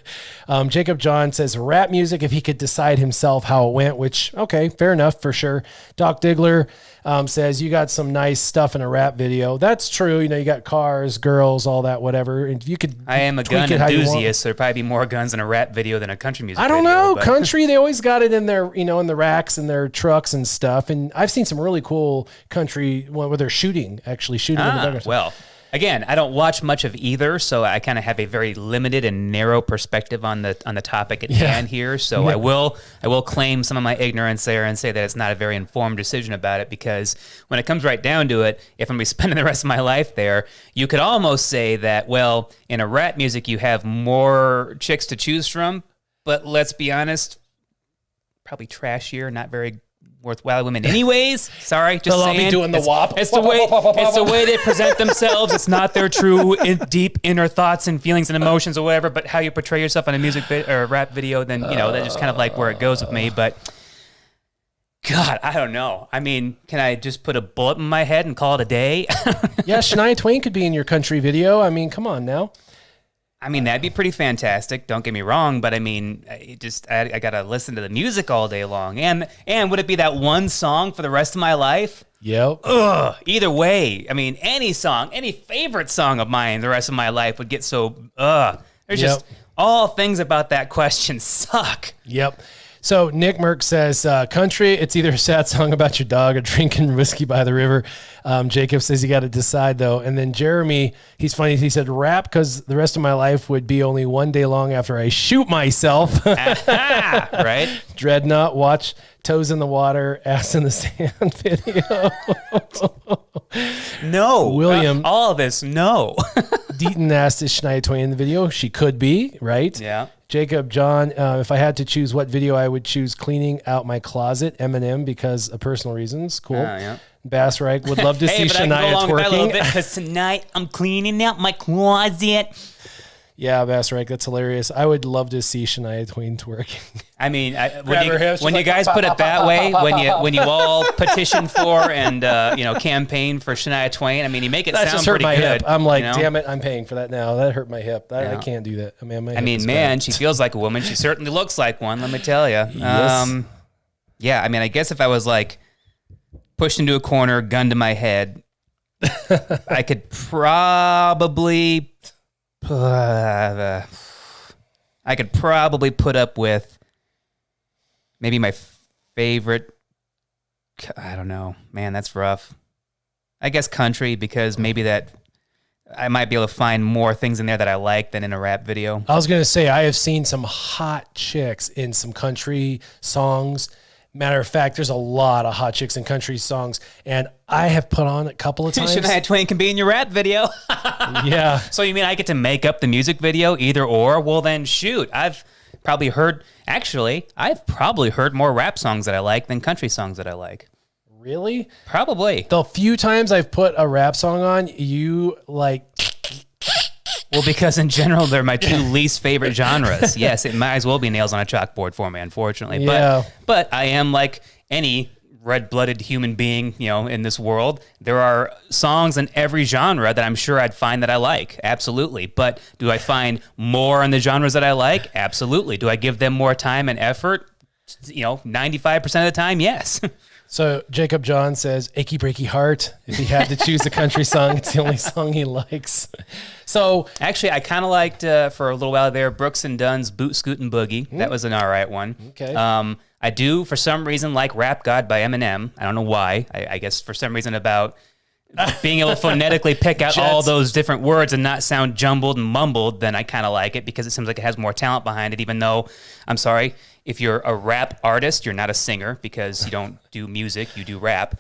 Jacob John says rap music if he could decide himself how it went, which, okay, fair enough for sure. Doc Diggler says you got some nice stuff in a rap video. That's true. You got cars, girls, all that, whatever. And you could. I am a gun enthusiast, so there'd probably be more guns in a rap video than a country music video. I don't know. Country, they always got it in their, in the racks and their trucks and stuff. And I've seen some really cool country where they're shooting in the background. Well, again, I don't watch much of either, so I kind of have a very limited and narrow perspective on the topic at hand here. So I will claim some of my ignorance there and say that it's not a very informed decision about it, because when it comes right down to it, if I'm going to be spending the rest of my life there, you could almost say that, well, in a rap music you have more chicks to choose from, but let's be honest, probably trashier, not very worthwhile women anyways. Sorry, just saying. They'll all be doing the WAP. It's the way they present themselves. It's not their true deep inner thoughts and feelings and emotions or whatever, but how you portray yourself on a music or a rap video, then that's just kind of like where it goes with me. But God, I don't know. I mean, can I just put a bullet in my head and call it a day? Yeah, Shania Twain could be in your country video. I mean, come on now. I mean, that'd be pretty fantastic. Don't get me wrong, but I mean, I gotta listen to the music all day long. And would it be that one song for the rest of my life? Yep. Ugh. Either way, I mean, any song, any favorite song of mine, the rest of my life would get so. There's just all things about that question suck. Yep. So Nick Merck says, country, it's either a sad song about your dog or drinking whiskey by the river. Jacob says you got to decide, though. And then Jeremy, he's funny. He said rap because the rest of my life would be only one day long after I shoot myself. Right? Dreadnought, watch Toes in the Water, Ass in the Sand video. No. William. All of this, no. Deaton asked, is Shania Twain in the video? She could be, right? Yeah. Jacob John, if I had to choose what video, I would choose cleaning out my closet, Eminem, because of personal reasons. Cool. Yeah. Bassreich would love to see Shania twerking. Because tonight I'm cleaning out my closet. Yeah, Bassreich, that's hilarious. I would love to see Shania Twain twerking. I mean, when you guys put it that way, when you all petition for and campaign for Shania Twain, I mean, you make it sound just hurt pretty my good. Hip. I'm like, damn it, I'm paying for that now. That hurt my hip. I can't do that. I mean, man, she feels like a woman. She certainly looks like one. Let me tell you. Yes. Yeah, I mean, I guess if I was like pushed into a corner, gun to my head, I could probably. I could probably put up with maybe my favorite I don't know, man. That's rough. I guess country, because maybe that I might be able to find more things in there that I like than in a rap video. I was going to say, I have seen some hot chicks in some country songs. Matter of fact, there's a lot of hot chicks in country songs, and I have put on a couple of times. Should have had Twain can be in your rap video. Yeah. So you mean I get to make up the music video, either or? Well, then shoot. I've probably heard more rap songs that I like than country songs that I like. Really? Probably. The few times I've put a rap song on, you like... Well, because in general, they're my two least favorite genres. Yes, it might as well be nails on a chalkboard for me, unfortunately. Yeah. But I am like any red-blooded human being, in this world. There are songs in every genre that I'm sure I'd find that I like. Absolutely. But do I find more in the genres that I like? Absolutely. Do I give them more time and effort? 95% of the time, yes. So Jacob John says, "Achy Breaky Heart." If he had to choose a country song, it's the only song he likes. So actually, I kind of liked for a little while there Brooks and Dunn's "Boot Scootin' Boogie." That was an all right one. Okay. I do for some reason like "Rap God" by Eminem. I don't know why. I guess for some reason about being able to phonetically pick out all those different words and not sound jumbled and mumbled. Then I kind of like it because it seems like it has more talent behind it. Even though, I'm sorry, if you're a rap artist, you're not a singer because you don't do music, you do rap.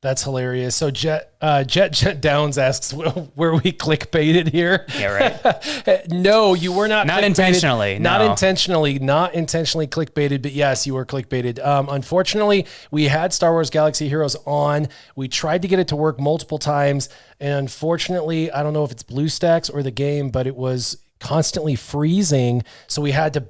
That's hilarious. So Jet Downs asks, were we clickbaited here? Yeah, right. No, you were not. Not intentionally. Not intentionally clickbaited, but yes, you were clickbaited. Unfortunately, we had Star Wars Galaxy Heroes on. We tried to get it to work multiple times. And unfortunately, I don't know if it's BlueStacks or the game, but it was constantly freezing, so we had to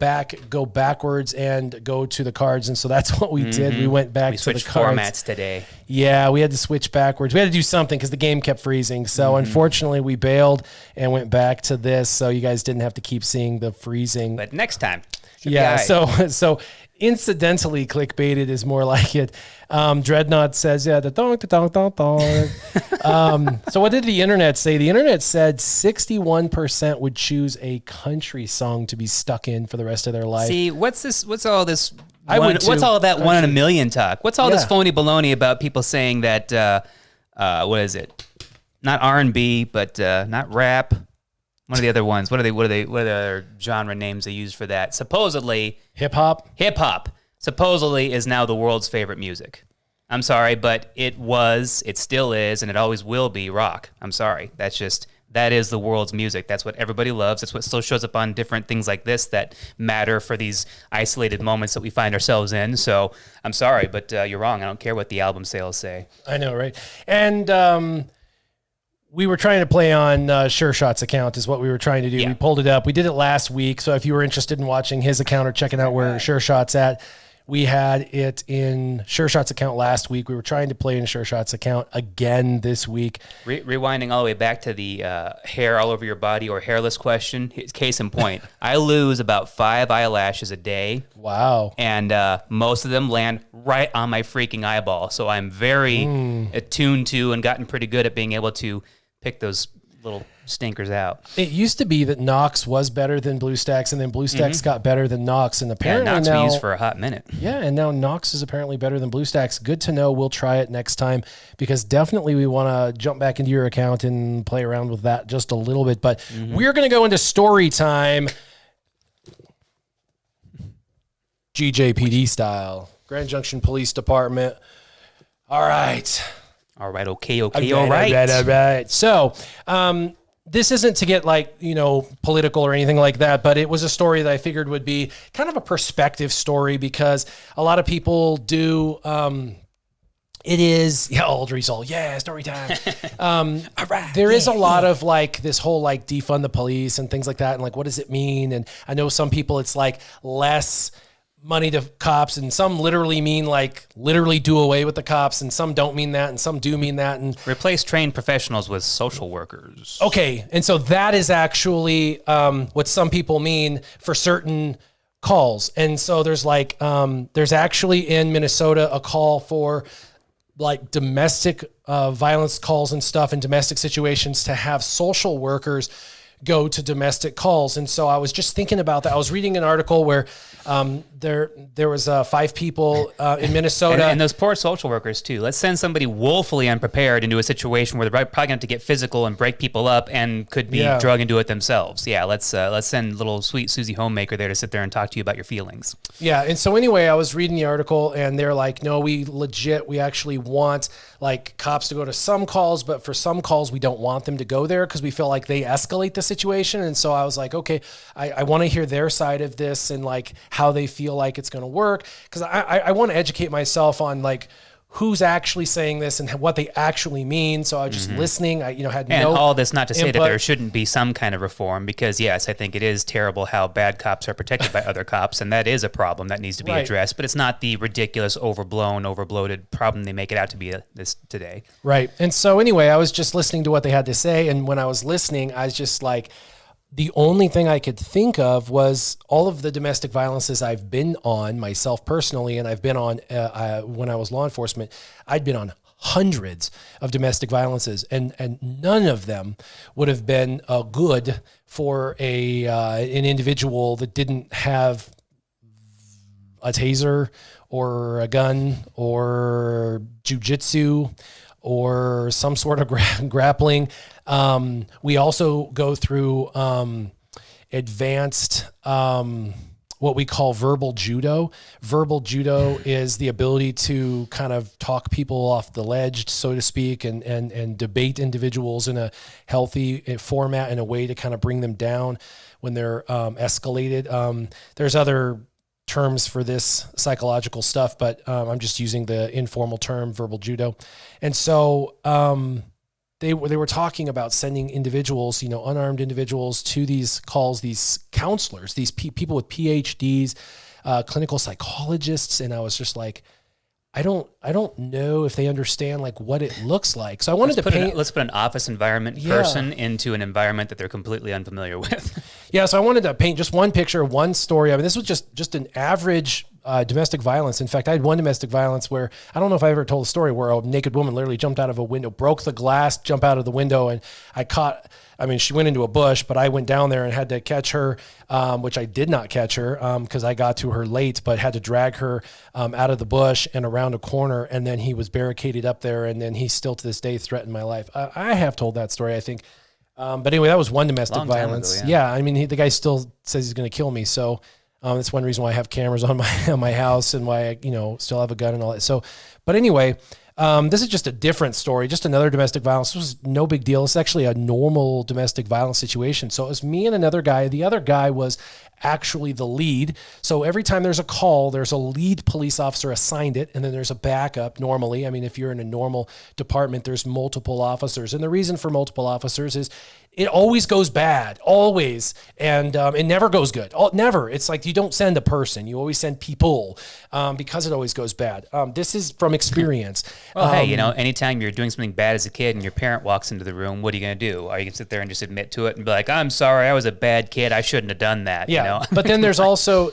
go backwards and go to the cards, and so that's what we did. We went back to the cards. We switched formats today. Yeah, we had to switch backwards. We had to do something because the game kept freezing. So unfortunately, we bailed and went back to this, so you guys didn't have to keep seeing the freezing. But next time. Yeah, so incidentally clickbaited is more like it. Dreadnought says, yeah, the dong. So what did the internet say? The internet said 61% would choose a country song to be stuck in for the rest of their life. See, what's this? What's all this? What's all that 1 in a million talk? What's all this phony baloney about people saying that? What is it? Not R&B, but not rap. One of the other ones. What are the other genre names they use for that? Supposedly hip hop. Hip hop supposedly is now the world's favorite music. I'm sorry, but it still is, and it always will be rock. I'm sorry. That is the world's music. That's what everybody loves. That's what still shows up on different things like this that matter for these isolated moments that we find ourselves in. So I'm sorry, but you're wrong. I don't care what the album sales say. I know, right? And we were trying to play on SureShot's account is what we were trying to do. Yeah. We pulled it up. We did it last week. So if you were interested in watching his account or checking out where SureShot's at, we had it in SureShot's account last week. We were trying to play in SureShot's account again this week. Rewinding all the way back to the hair all over your body or hairless question. Case in point, I lose about 5 eyelashes a day. Wow. And most of them land right on my freaking eyeball. So I'm very attuned to and gotten pretty good at being able to pick those little stinkers out. It used to be that Nox was better than BlueStacks, and then BlueStacks got better than Nox, and apparently Nox now we used for a hot minute. Yeah, and now Nox is apparently better than BlueStacks. Good to know. We'll try it next time because definitely we want to jump back into your account and play around with that just a little bit. But we're going to go into story time, GJPD style, Grand Junction Police Department. All right. All right, okay, all right. So, this isn't to get political or anything like that, but it was a story that I figured would be kind of a perspective story because a lot of people do. It is, Aldry's all, story time. All right. There is a lot of this whole defund the police and things like that. And what does it mean? And I know some people, it's less money to cops, and some literally mean literally do away with the cops, and some don't mean that, and some do mean that, and replace trained professionals with social workers. Okay, and so that is actually what some people mean for certain calls, and so there's there's actually in Minnesota a call for domestic violence calls and stuff in domestic situations to have social workers go to domestic calls. And so I was just thinking about that. I was reading an article where there was 5 people in Minnesota. And those poor social workers too. Let's send somebody woefully unprepared into a situation where they're probably going to have to get physical and break people up and could be drug into it themselves. Yeah, let's send little sweet Susie Homemaker there to sit there and talk to you about your feelings. Yeah, and so anyway, I was reading the article, and they're like, no, we actually want like cops to go to some calls, but for some calls, we don't want them to go there because we feel like they escalate the situation. And so I was like, okay, I want to hear their side of this and like how they feel like it's going to work. Because I want to educate myself on like who's actually saying this and what they actually mean. So I was just listening. I had and no all this not to say input. that there shouldn't be some kind of reform, because yes, I think it is terrible how bad cops are protected by other cops, and that is a problem that needs to be addressed. But it's not the ridiculous, overbloated problem they make it out to be this today. Right. And so anyway, I was just listening to what they had to say, and when I was listening, I was just like, the only thing I could think of was all of the domestic violences I've been on myself personally, and I've been on when I was law enforcement, I'd been on hundreds of domestic violences, and none of them would have been good for an individual that didn't have a taser or a gun or jujitsu or some sort of grappling. We also go through advanced what we call verbal judo. Verbal judo is the ability to kind of talk people off the ledge, so to speak, and debate individuals in a healthy format, in a way to kind of bring them down when they're escalated. There's other terms for this psychological stuff, but I'm just using the informal term verbal judo. And so they were talking about sending individuals, unarmed individuals, to these calls, these counselors, these people with PhDs, clinical psychologists. And I was just like, I don't know if they understand like what it looks like. So I wanted let's put an office environment person into an environment that they're completely unfamiliar with. Yeah. So I wanted to paint just one picture, one story. I mean, this was just an average domestic violence. In fact, I had one domestic violence where, I don't know if I ever told the story, where a naked woman literally jumped out of a window, broke the glass, jumped out of the window, and she went into a bush, but I went down there and had to catch her, which I did not catch her because I got to her late, but had to drag her out of the bush and around a corner, and then he was barricaded up there, and then he still to this day threatened my life. I have told that story, I think. But anyway, that was one domestic violence. Ago, yeah. I mean, the guy still says he's going to kill me, so that's one reason why I have cameras on my house, and why I still have a gun and all that. So, but anyway, this is just a different story, just another domestic violence. This was no big deal. It's actually a normal domestic violence situation. So it was me and another guy. The other guy was actually the lead. So every time there's a call, there's a lead police officer assigned it, and then there's a backup normally. I mean, if you're in a normal department, there's multiple officers. And the reason for multiple officers is it always goes bad, always. And it never goes good. Never. It's like you don't send a person. You always send people because it always goes bad. This is from experience. Well, hey, anytime you're doing something bad as a kid and your parent walks into the room, what are you going to do? Are you going to sit there and just admit to it and be like, I'm sorry, I was a bad kid. I shouldn't have done that. Yeah. But then there's also,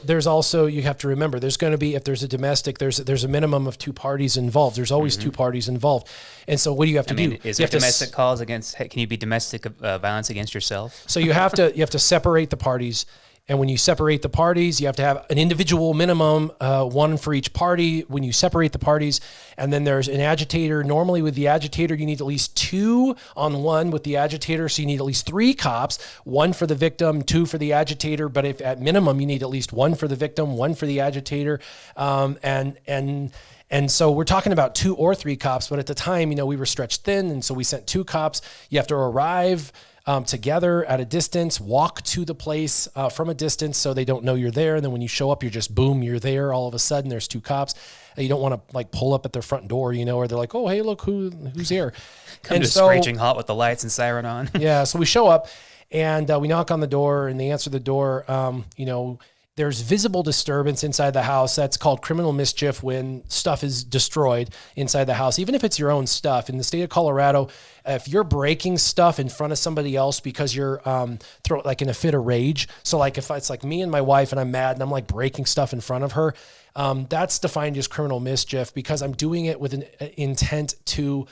you have to remember, there's going to be, if there's a domestic, there's a minimum of 2 parties involved. There's always 2 parties involved. And so what do you have to do? Is there domestic calls against, can you be domestic violence against yourself? So you have to separate the parties. And when you separate the parties, you have to have an individual minimum, 1 for each party when you separate the parties. And then there's an agitator. Normally with the agitator, you need at least 2 on 1 with the agitator. So you need at least 3 cops, 1 for the victim, 2 for the agitator. But if at minimum, you need at least 1 for the victim, 1 for the agitator. And so we're talking about 2 or 3 cops. But at the time, we were stretched thin. And so we sent 2 cops. You have to arrive together at a distance, walk to the place from a distance so they don't know you're there. And then when you show up, you're just, boom, you're there. All of a sudden, there's 2 cops. You don't want to like pull up at their front door, or they're like, oh, hey, look, who's here? Come to screeching hot with the lights and siren on. Yeah, so we show up and we knock on the door, and they answer the door. There's visible disturbance inside the house. That's called criminal mischief, when stuff is destroyed inside the house, even if it's your own stuff. In the state of Colorado, if you're breaking stuff in front of somebody else because you're like in a fit of rage. So like if it's like me and my wife and I'm mad and I'm like breaking stuff in front of her, that's defined as criminal mischief, because I'm doing it with an intent to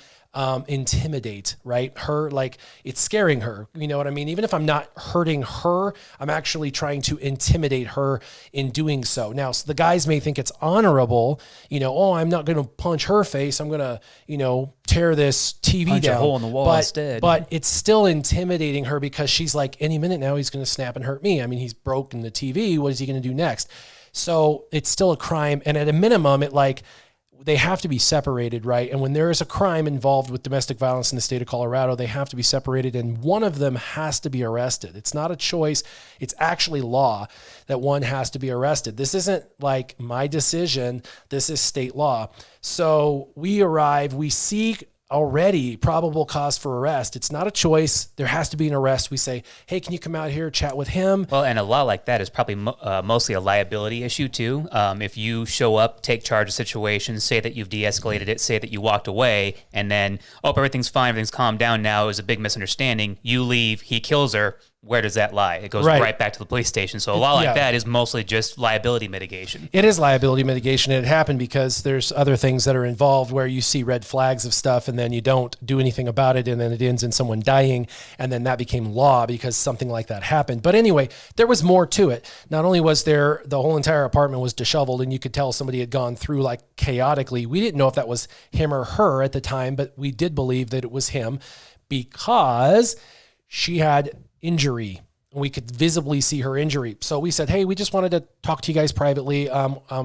intimidate, right? Her, like, it's scaring her. You know what I mean? Even if I'm not hurting her, I'm actually trying to intimidate her in doing so. Now, so the guys may think it's honorable, oh, I'm not going to punch her face. I'm going to, tear this TV punch down. a hole in the wall instead. But it's still intimidating her because she's like, any minute now he's going to snap and hurt me. I mean, he's broken the TV. What is he going to do next? So it's still a crime. And at a minimum, they have to be separated, right? And when there is a crime involved with domestic violence in the state of Colorado, they have to be separated, and one of them has to be arrested. It's not a choice. It's actually law that one has to be arrested. This isn't like my decision. This is state law. So we arrive, we seek already probable cause for arrest. It's not a choice. There has to be an arrest. We say, hey, can you come out here, chat with him? Well, and a law like that is probably mostly a liability issue too. If you show up, take charge of situations, say that you've de-escalated it, say that you walked away, and then, everything's fine, everything's calmed down now, it was a big misunderstanding, you leave, he kills her, where does that lie? It goes right back to the police station. So a law like that is mostly just liability mitigation. It is liability mitigation. It happened because there's other things that are involved where you see red flags of stuff and then you don't do anything about it, and then it ends in someone dying, and then that became law because something like that happened. But anyway, there was more to it. Not only was the whole entire apartment was disheveled, and you could tell somebody had gone through like chaotically. We didn't know if that was him or her at the time, but we did believe that it was him because she had injury. We could visibly see her injury. So we said, hey, we just wanted to talk to you guys privately.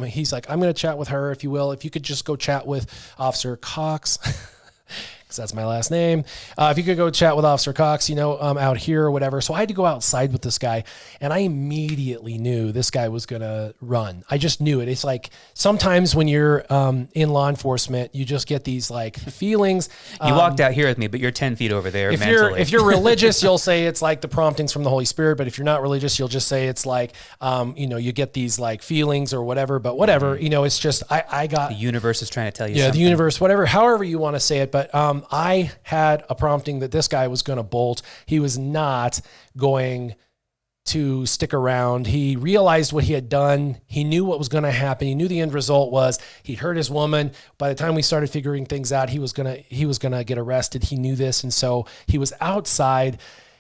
He's like, I'm going to chat with her, if you will. If you could just go chat with Officer Cox, because that's my last name. If you could go chat with Officer Cox, out here or whatever. So I had to go outside with this guy, and I immediately knew this guy was going to run. I just knew it. It's like sometimes when you're in law enforcement, you just get these like feelings. You walked out here with me, but you're 10 feet over there if mentally. If you're religious, you'll say it's like the promptings from the Holy Spirit. But if you're not religious, you'll just say it's like, you get these like feelings or whatever. But whatever, it's just I got... The universe is trying to tell you something. Yeah, the universe, whatever, however you want to say it. But I had a prompting that this guy was going to bolt. He was not going to stick around. He realized what he had done. He knew what was going to happen. He knew the end result was he'd hurt his woman. By the time we started figuring things out, he was going to get arrested. He knew this. And so he was outside,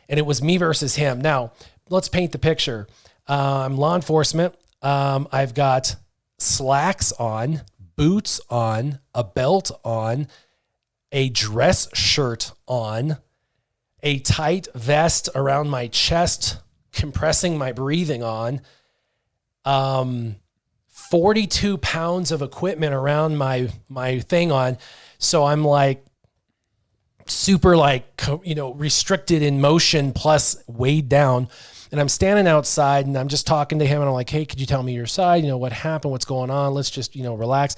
and it was me versus him. Now, let's paint the picture. I'm law enforcement. I've got slacks on, boots on, a belt on, a dress shirt on, a tight vest around my chest, compressing my breathing on, 42 pounds of equipment around my thing on. So I'm like super restricted in motion plus weighed down. And I'm standing outside and I'm just talking to him, and I'm like, hey, could you tell me your side? What happened? What's going on? Let's just, relax.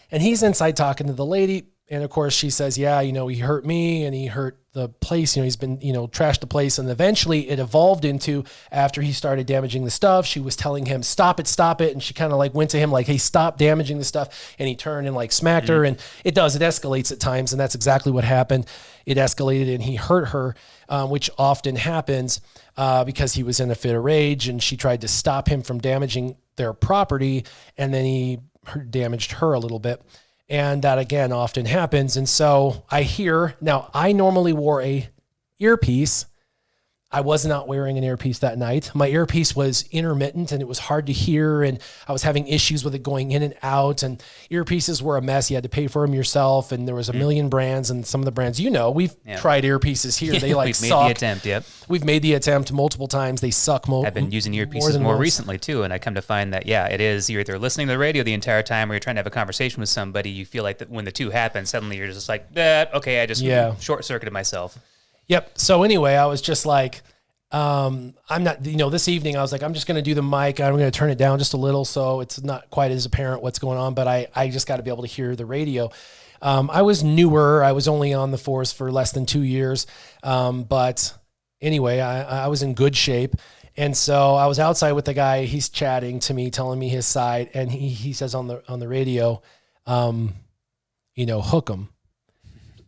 And he's inside talking to the lady. And of course she says, yeah, he hurt me and he hurt the place. He's been, trashed the place. And eventually it evolved into, after he started damaging the stuff, she was telling him, stop it. And she kind of like went to him like, hey, stop damaging the stuff. And he turned and like smacked her. And it escalates at times. And that's exactly what happened. It escalated and he hurt her, which often happens because he was in a fit of rage, and she tried to stop him from damaging their property. And then he damaged her a little bit. And that, again, often happens. And so I hear, now I normally wore a earpiece. I was not wearing an earpiece that night. My earpiece was intermittent and it was hard to hear, and I was having issues with it going in and out, and earpieces were a mess. You had to pay for them yourself, and there was a million brands, and some of the brands, we've tried earpieces here. They like suck. We've made the attempt, yep. We've made the attempt multiple times. They suck. I've been using earpieces more recently too, and I come to find that, it is, you're either listening to the radio the entire time or you're trying to have a conversation with somebody. You feel like that when the two happen, suddenly you're just like, okay, I just short-circuited myself. Yep. So anyway, I was just like, I'm not, this evening I was like, I'm just going to do the mic. I'm going to turn it down just a little so it's not quite as apparent what's going on, but I just got to be able to hear the radio. I was newer. I was only on the force for less than 2 years. But anyway, I was in good shape. And so I was outside with the guy. He's chatting to me, telling me his side. And he says on the radio, hook him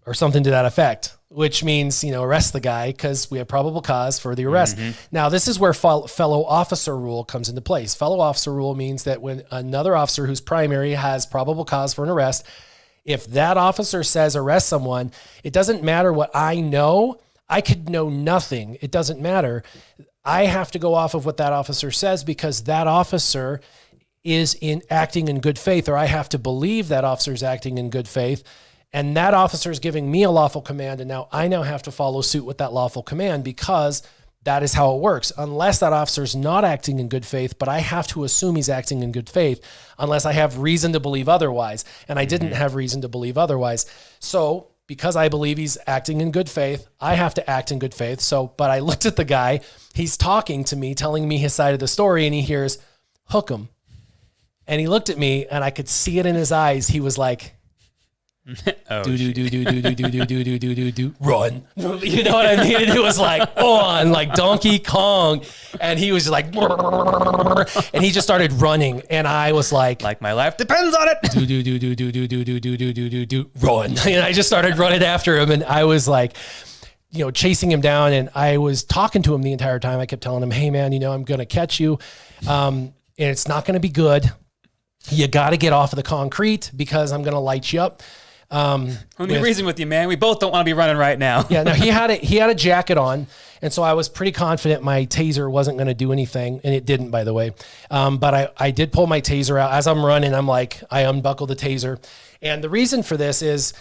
or something to that effect, which means, arrest the guy because we have probable cause for the arrest. Mm-hmm. Now, this is where fellow officer rule comes into place. Fellow officer rule means that when another officer who's primary has probable cause for an arrest, If that officer says arrest someone, it doesn't matter what I know. I could know nothing. It doesn't matter. I have to go off of what that officer says because that officer is acting in good faith, or I have to believe that officer is acting in good faith. And that officer is giving me a lawful command. And now I have to follow suit with that lawful command because that is how it works. Unless that officer is not acting in good faith, but I have to assume he's acting in good faith unless I have reason to believe otherwise. And I didn't have reason to believe otherwise. So because I believe he's acting in good faith, I have to act in good faith. So, but I looked at the guy, he's talking to me, telling me his side of the story, and he hears, hook him. And he looked at me and I could see it in his eyes. He was like, run. You know what I mean? And it was like on, like Donkey Kong. And he was like, and he just started running. And I was like my life depends on it. Run. And I just started running after him. And I was like, chasing him down. And I was talking to him the entire time. I kept telling him, hey man, I'm going to catch you. And it's not going to be good. You got to get off of the concrete because I'm going to light you up. Only reason with you, man. We both don't want to be running right now. Yeah. Now he had a jacket on. And so I was pretty confident my taser wasn't going to do anything. And it didn't, by the way. But I did pull my taser out as I'm running. I'm like, I unbuckle the taser. And the reason for this is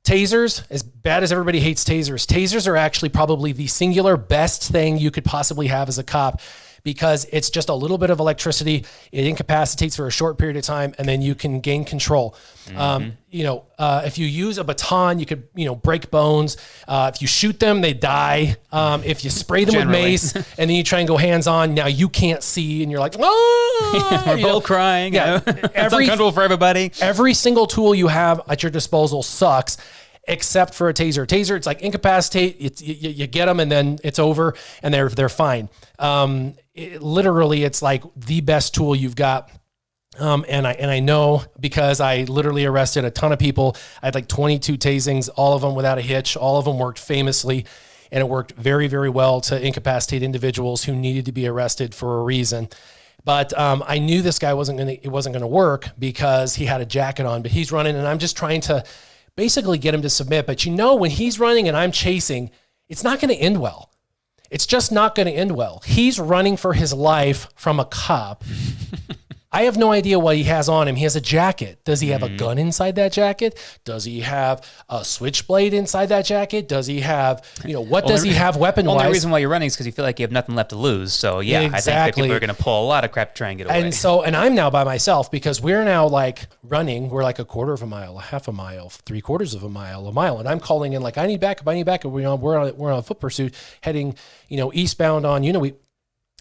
tasers, as bad as everybody hates tasers are actually probably the singular best thing you could possibly have as a cop, because it's just a little bit of electricity. It incapacitates for a short period of time, and then you can gain control. If you use a baton, you could, break bones. If you shoot them, they die. If you spray them with mace and then you try and go hands on, now you can't see and you're like, oh, we're both crying. Yeah. It's uncomfortable for everybody. Every single tool you have at your disposal sucks, except for a taser. Taser, it's like incapacitate. You get them and then it's over and they're fine. Literally, it's like the best tool you've got. And I know because I literally arrested a ton of people. I had like 22 tasings, all of them without a hitch. All of them worked famously, and it worked very, very well to incapacitate individuals who needed to be arrested for a reason. But I knew this guy wasn't going to work because he had a jacket on, but he's running and I'm just trying to basically get him to submit. But when he's running and I'm chasing, it's not going to end well. It's just not going to end well. He's running for his life from a cop. I have no idea what he has on him. He has a jacket. Does he have a gun inside that jacket? Does he have a switchblade inside that jacket? Does he have, what does he have weapon-wise? The only reason why you're running is because you feel like you have nothing left to lose. So yeah, exactly. I think that people are going to pull a lot of crap to try and get away. And I'm now by myself because we're now like running. We're like a quarter of a mile, a half a mile, 3/4 of a mile. And I'm calling in like, I need backup. We're on a foot pursuit heading, eastbound on,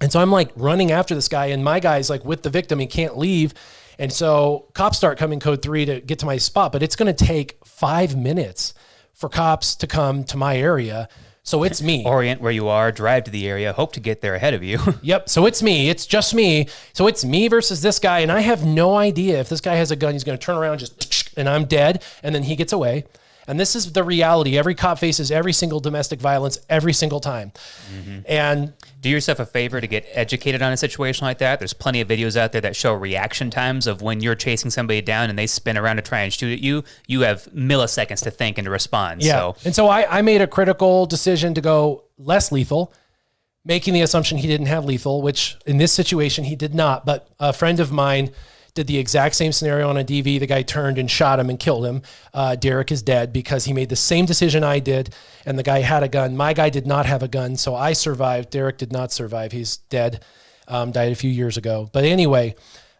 And so I'm like running after this guy, and my guy's like with the victim. He can't leave. And so cops start coming code 3 to get to my spot, but it's going to take 5 minutes for cops to come to my area. So it's me. Orient where you are, drive to the area, hope to get there ahead of you. Yep. So it's me. It's just me. So it's me versus this guy. And I have no idea if this guy has a gun, he's going to turn around and I'm dead. And then he gets away. And this is the reality. Every cop faces every single domestic violence every single time. And do yourself a favor to get educated on a situation like that. There's plenty of videos out there that show reaction times of when you're chasing somebody down and they spin around to try and shoot at you. You have milliseconds to think and to respond. Yeah. So. And so I made a critical decision to go less lethal, making the assumption he didn't have lethal, which in this situation he did not. But a friend of mine did the exact same scenario on a DV. The guy turned and shot him and killed him. Derek is dead because he made the same decision I did, and the guy had a gun. My guy did not have a gun, so I survived. Derek did not survive. He's dead, died a few years ago. But anyway,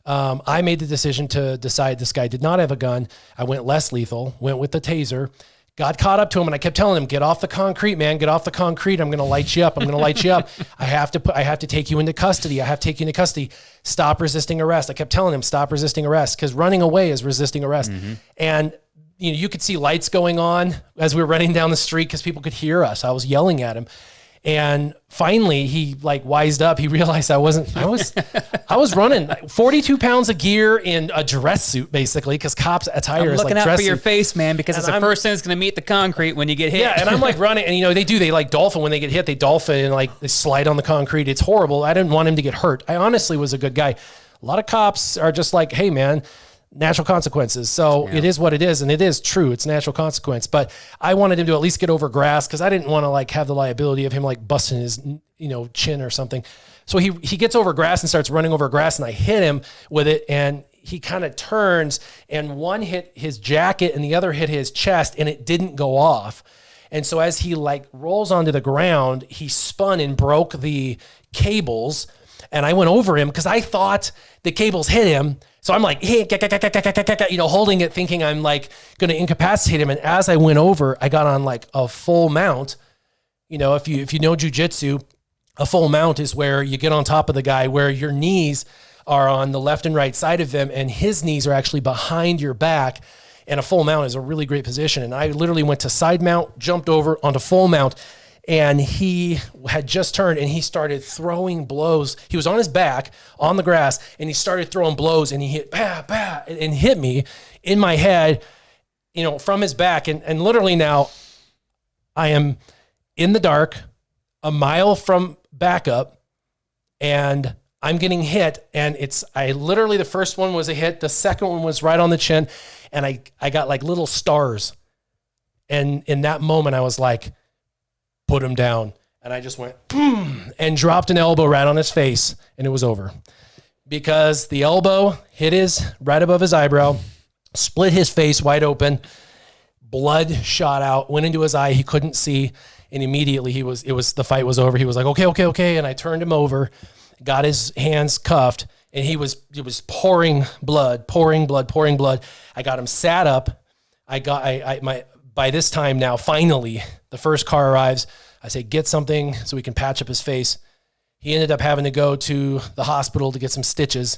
I made the decision to decide this guy did not have a gun. I went less lethal, went with the taser, got caught up to him, and I kept telling him, get off the concrete, man, get off the concrete. I'm going to light you up. I'm going to light you up. I have to take you into custody. I have to take you into custody. Stop resisting arrest. I kept telling him, stop resisting arrest, because running away is resisting arrest. And you could see lights going on as we were running down the street because people could hear us. I was yelling at him. And finally he like wised up. He realized I was running 42 pounds of gear in a dress suit, basically, because cops attire is like dress suit. Looking out for your face, man, because it's the first thing that's going to meet the concrete when you get hit. Yeah. And I'm like running, and they like dolphin when they get hit, they dolphin and like they slide on the concrete. It's horrible. I didn't want him to get hurt. I honestly was a good guy. A lot of cops are just like, hey man, natural consequences. So it is what it is, and it is true. It's natural consequence. But I wanted him to at least get over grass because I didn't want to like have the liability of him like busting his chin or something. So he gets over grass and starts running over grass, and I hit him with it, and he kind of turns, and one hit his jacket and the other hit his chest, and it didn't go off. And so as he like rolls onto the ground, he spun and broke the cables. And I went over him because I thought the cables hit him. So I'm like, hey, holding it, thinking I'm like going to incapacitate him. And as I went over, I got on like a full mount. If you know jujitsu, a full mount is where you get on top of the guy, where your knees are on the left and right side of him, and his knees are actually behind your back. And a full mount is a really great position. And I literally went to side mount, jumped over onto full mount, and he had just turned and he started throwing blows. He was on his back on the grass, and he started throwing blows, and he hit, bah, bah, and hit me in my head, from his back. And literally now I am in the dark, a mile from backup, and I'm getting hit. And the first one was a hit. The second one was right on the chin. And I got like little stars. And in that moment, I was like, put him down. And I just went, and dropped an elbow right on his face. And it was over. Because the elbow hit right above his eyebrow, split his face wide open. Blood shot out, went into his eye. He couldn't see. And immediately the fight was over. He was like, okay. And I turned him over, got his hands cuffed. And it was pouring blood. I got him sat up. By this time now, finally, the first car arrives. I say, get something so we can patch up his face. He ended up having to go to the hospital to get some stitches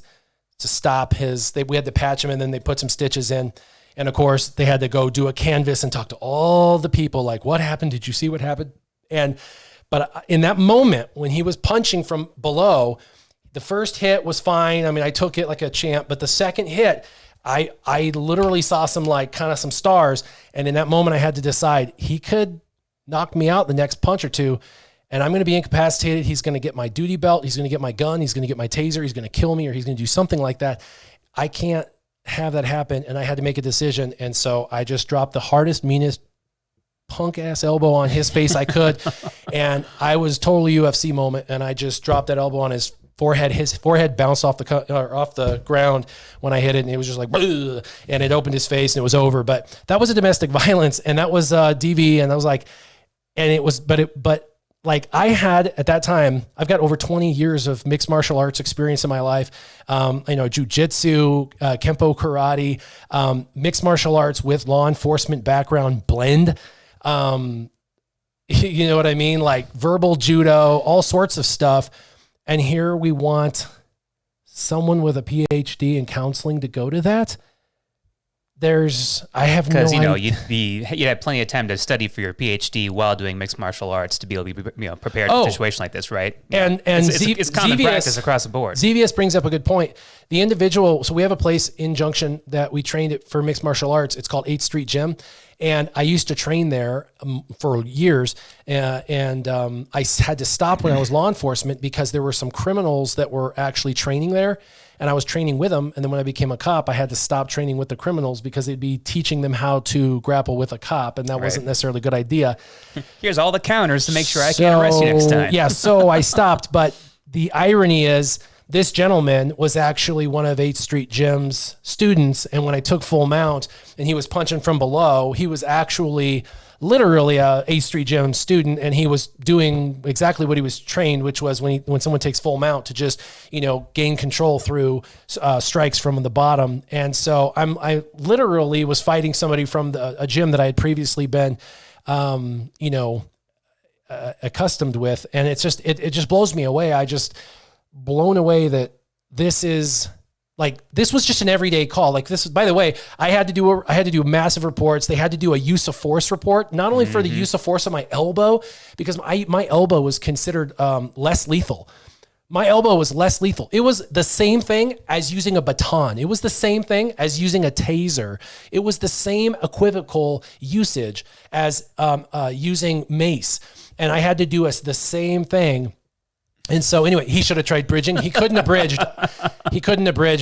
to stop we had to patch him, and then they put some stitches in. And of course, they had to go do a canvas and talk to all the people, like, what happened? Did you see what happened? But in that moment, when he was punching from below, the first hit was fine. I mean, I took it like a champ, but the second hit, I literally saw some stars. And in that moment, I had to decide he could knock me out the next punch or two, and I'm going to be incapacitated. He's going to get my duty belt. He's going to get my gun. He's going to get my taser. He's going to kill me, or he's going to do something like that. I can't have that happen. And I had to make a decision. And so I just dropped the hardest, meanest, punk ass elbow on his face I could. And I was totally UFC moment. And I just dropped that elbow on his forehead. His forehead bounced off the ground when I hit it, and it was just like, and it opened his face, and it was over. But that was a domestic violence, and that was DV, and I was like, and it was, but like I had at that time, I've got over 20 years of mixed martial arts experience in my life. Jiu-jitsu, Kempo karate, mixed martial arts with law enforcement background blend. You know what I mean? Like verbal judo, all sorts of stuff. And here we want someone with a PhD in counseling to go to that. I have no idea. You'd have plenty of time to study for your PhD while doing mixed martial arts to be able to be prepared for a situation like this, right? And it's common practice across the board. ZVS brings up a good point. The individual, so we have a place in Junction that we trained at for mixed martial arts. It's called 8th Street Gym. And I used to train there for years. And I had to stop when I was law enforcement because there were some criminals that were actually training there. And I was training with them. And then when I became a cop, I had to stop training with the criminals because they'd be teaching them how to grapple with a cop. And that wasn't necessarily a good idea. Here's all the counters to make sure I can't arrest you next time. Yeah, so I stopped. But the irony is this gentleman was actually one of 8th Street Gym's students. And when I took full mount and he was punching from below, he was actually literally a 8th Street Gym student, and he was doing exactly what he was trained, which was when someone takes full mount to just, gain control through strikes from the bottom. And so I literally was fighting somebody from a gym that I had previously been, accustomed with. And it's just, it just blows me away. I just blown away that this is this was just an everyday call. Like this, by the way, I had to do massive reports. They had to do a use of force report, not only for the use of force of my elbow, because my elbow was considered less lethal. My elbow was less lethal. It was the same thing as using a baton. It was the same thing as using a taser. It was the same equivocal usage as using mace. And I had to do the same thing And so anyway, he should have tried bridging. He couldn't have bridged.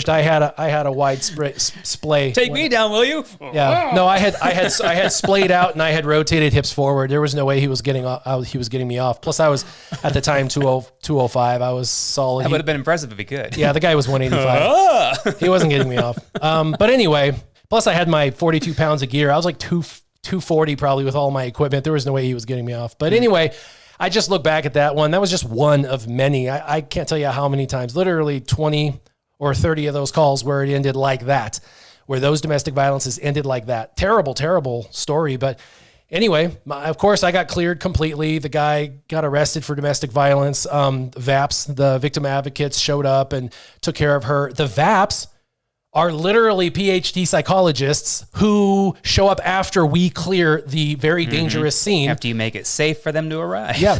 I had a wide splay. Take me down, will you? Yeah. No, I had splayed out and I had rotated hips forward. There was no way he was getting me off. Plus I was at the time 205. I was solid. That would have been impressive if he could. Yeah, the guy was 185. He wasn't getting me off. But anyway, plus I had my 42 pounds of gear. I was like 240 probably with all my equipment. There was no way he was getting me off. But anyway, I just look back at that one. That was just one of many. I can't tell you how many times, literally 20 or 30 of those calls where it ended like that, where those domestic violences ended like that. Terrible, terrible story. But anyway, of course, I got cleared completely. The guy got arrested for domestic violence. VAPs, the victim advocates, showed up and took care of her. The VAPs are literally PhD psychologists who show up after we clear the very dangerous scene. After you make it safe for them to arrive. Yeah.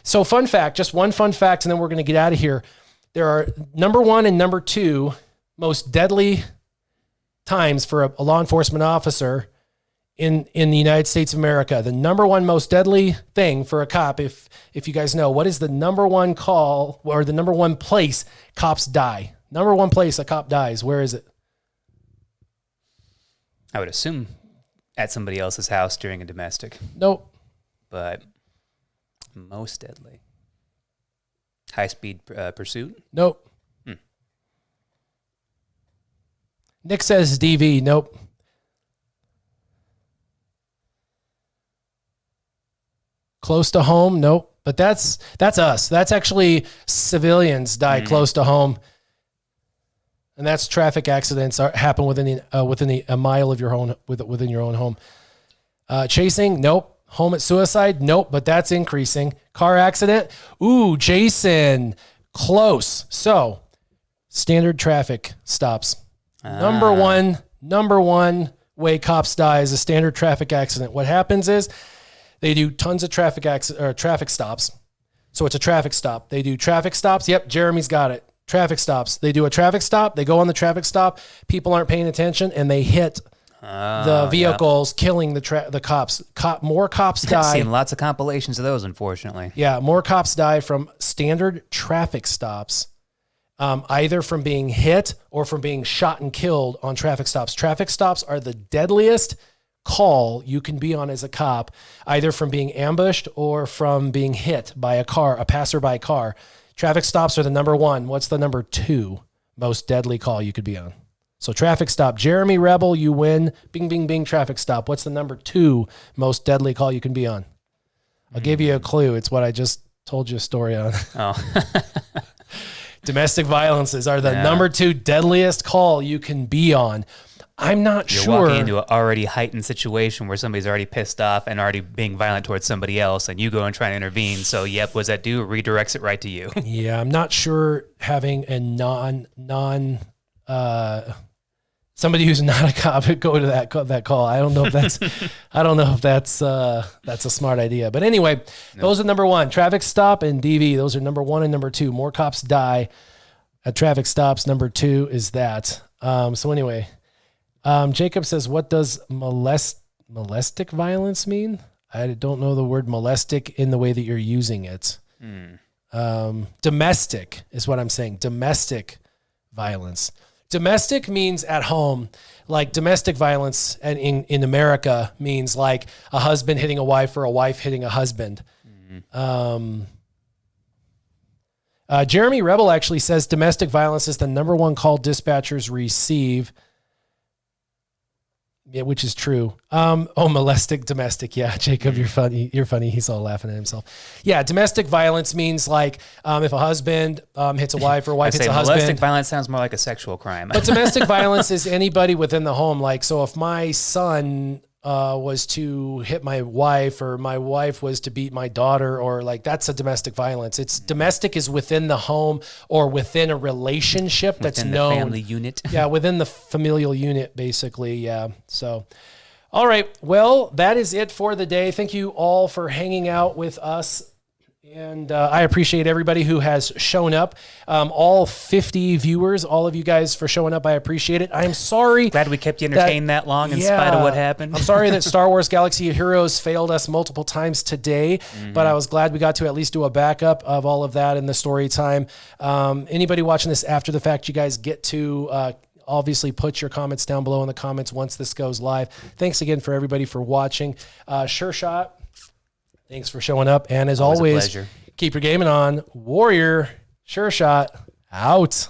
So fun fact, just one fun fact, and then we're going to get out of here. There are number 1 and number 2 most deadly times for a law enforcement officer in the United States of America. The number 1 most deadly thing for a cop, if you guys know, what is the number 1 call or the number 1 place cops die? Number 1 place a cop dies. Where is it? I would assume at somebody else's house during a domestic. Nope. But most deadly. High-speed pursuit? Nope. Nick says DV. Nope. Close to home? Nope. But that's us. That's actually civilians die close to home. And that's traffic accidents happen within a mile of your own within your own home. Chasing, nope. Home at suicide, nope. But that's increasing. Car accident, ooh, Jason, close. So, standard traffic stops. Number one way cops die is a standard traffic accident. What happens is they do tons of traffic stops. So it's a traffic stop. They do traffic stops. Yep, Jeremy's got it. Traffic stops. They do a traffic stop. They go on the traffic stop. People aren't paying attention, and they hit the vehicles, killing the cops. More cops die. I've seen lots of compilations of those, unfortunately. Yeah, more cops die from standard traffic stops, either from being hit or from being shot and killed on traffic stops. Traffic stops are the deadliest call you can be on as a cop, either from being ambushed or from being hit by a passerby car. Traffic stops are the number 1. What's the number 2 most deadly call you could be on? So traffic stop. Jeremy Rebel, you win. Bing, bing, bing, traffic stop. What's the number 2 most deadly call you can be on? I'll give you a clue. It's what I just told you a story on. Oh. Domestic violences are the number 2 deadliest call you can be on. I'm not You're sure. walking into an already heightened situation where somebody's already pissed off and already being violent towards somebody else, and you go and try to intervene. So, yep, what does that do? It redirects it right to you. Yeah, I'm not sure having a somebody who's not a cop go to that call. I don't know if that's a smart idea. But anyway, those are number 1. Traffic stop and DV. Those are number 1 and number 2. More cops die at traffic stops. Number 2 is that. So anyway. Jacob says, what does molestic violence mean? I don't know the word molestic in the way that you're using it. Domestic is what I'm saying. Domestic violence. Domestic means at home. Like domestic violence and in America means like a husband hitting a wife or a wife hitting a husband. Jeremy Rebel actually says domestic violence is the number 1 call dispatchers receive. Yeah, which is true. Molestic, domestic. Yeah, Jacob, you're funny. You're funny. He's all laughing at himself. Yeah, domestic violence means like if a husband hits a wife or a wife hits a husband. Molestic violence sounds more like a sexual crime. But domestic violence is anybody within the home. Like, so if my son was to hit my wife or my wife was to beat my daughter or like that's a domestic violence. It's domestic is within the home or within a relationship that's within known. The family unit. Yeah, within the familial unit, basically. Yeah. So, all right. Well, that is it for the day. Thank you all for hanging out with us And I appreciate everybody who has shown up. All 50 viewers, all of you guys for showing up. I appreciate it. I'm sorry. Glad we kept you entertained that long in spite of what happened. I'm sorry that Star Wars Galaxy of Heroes failed us multiple times today, but I was glad we got to at least do a backup of all of that in the story time. Anybody watching this after the fact, you guys get to obviously put your comments down below in the comments once this goes live. Thanks again for everybody for watching. SureShot, thanks for showing up. And as always, keep your gaming on. Warrior, SureShot, out.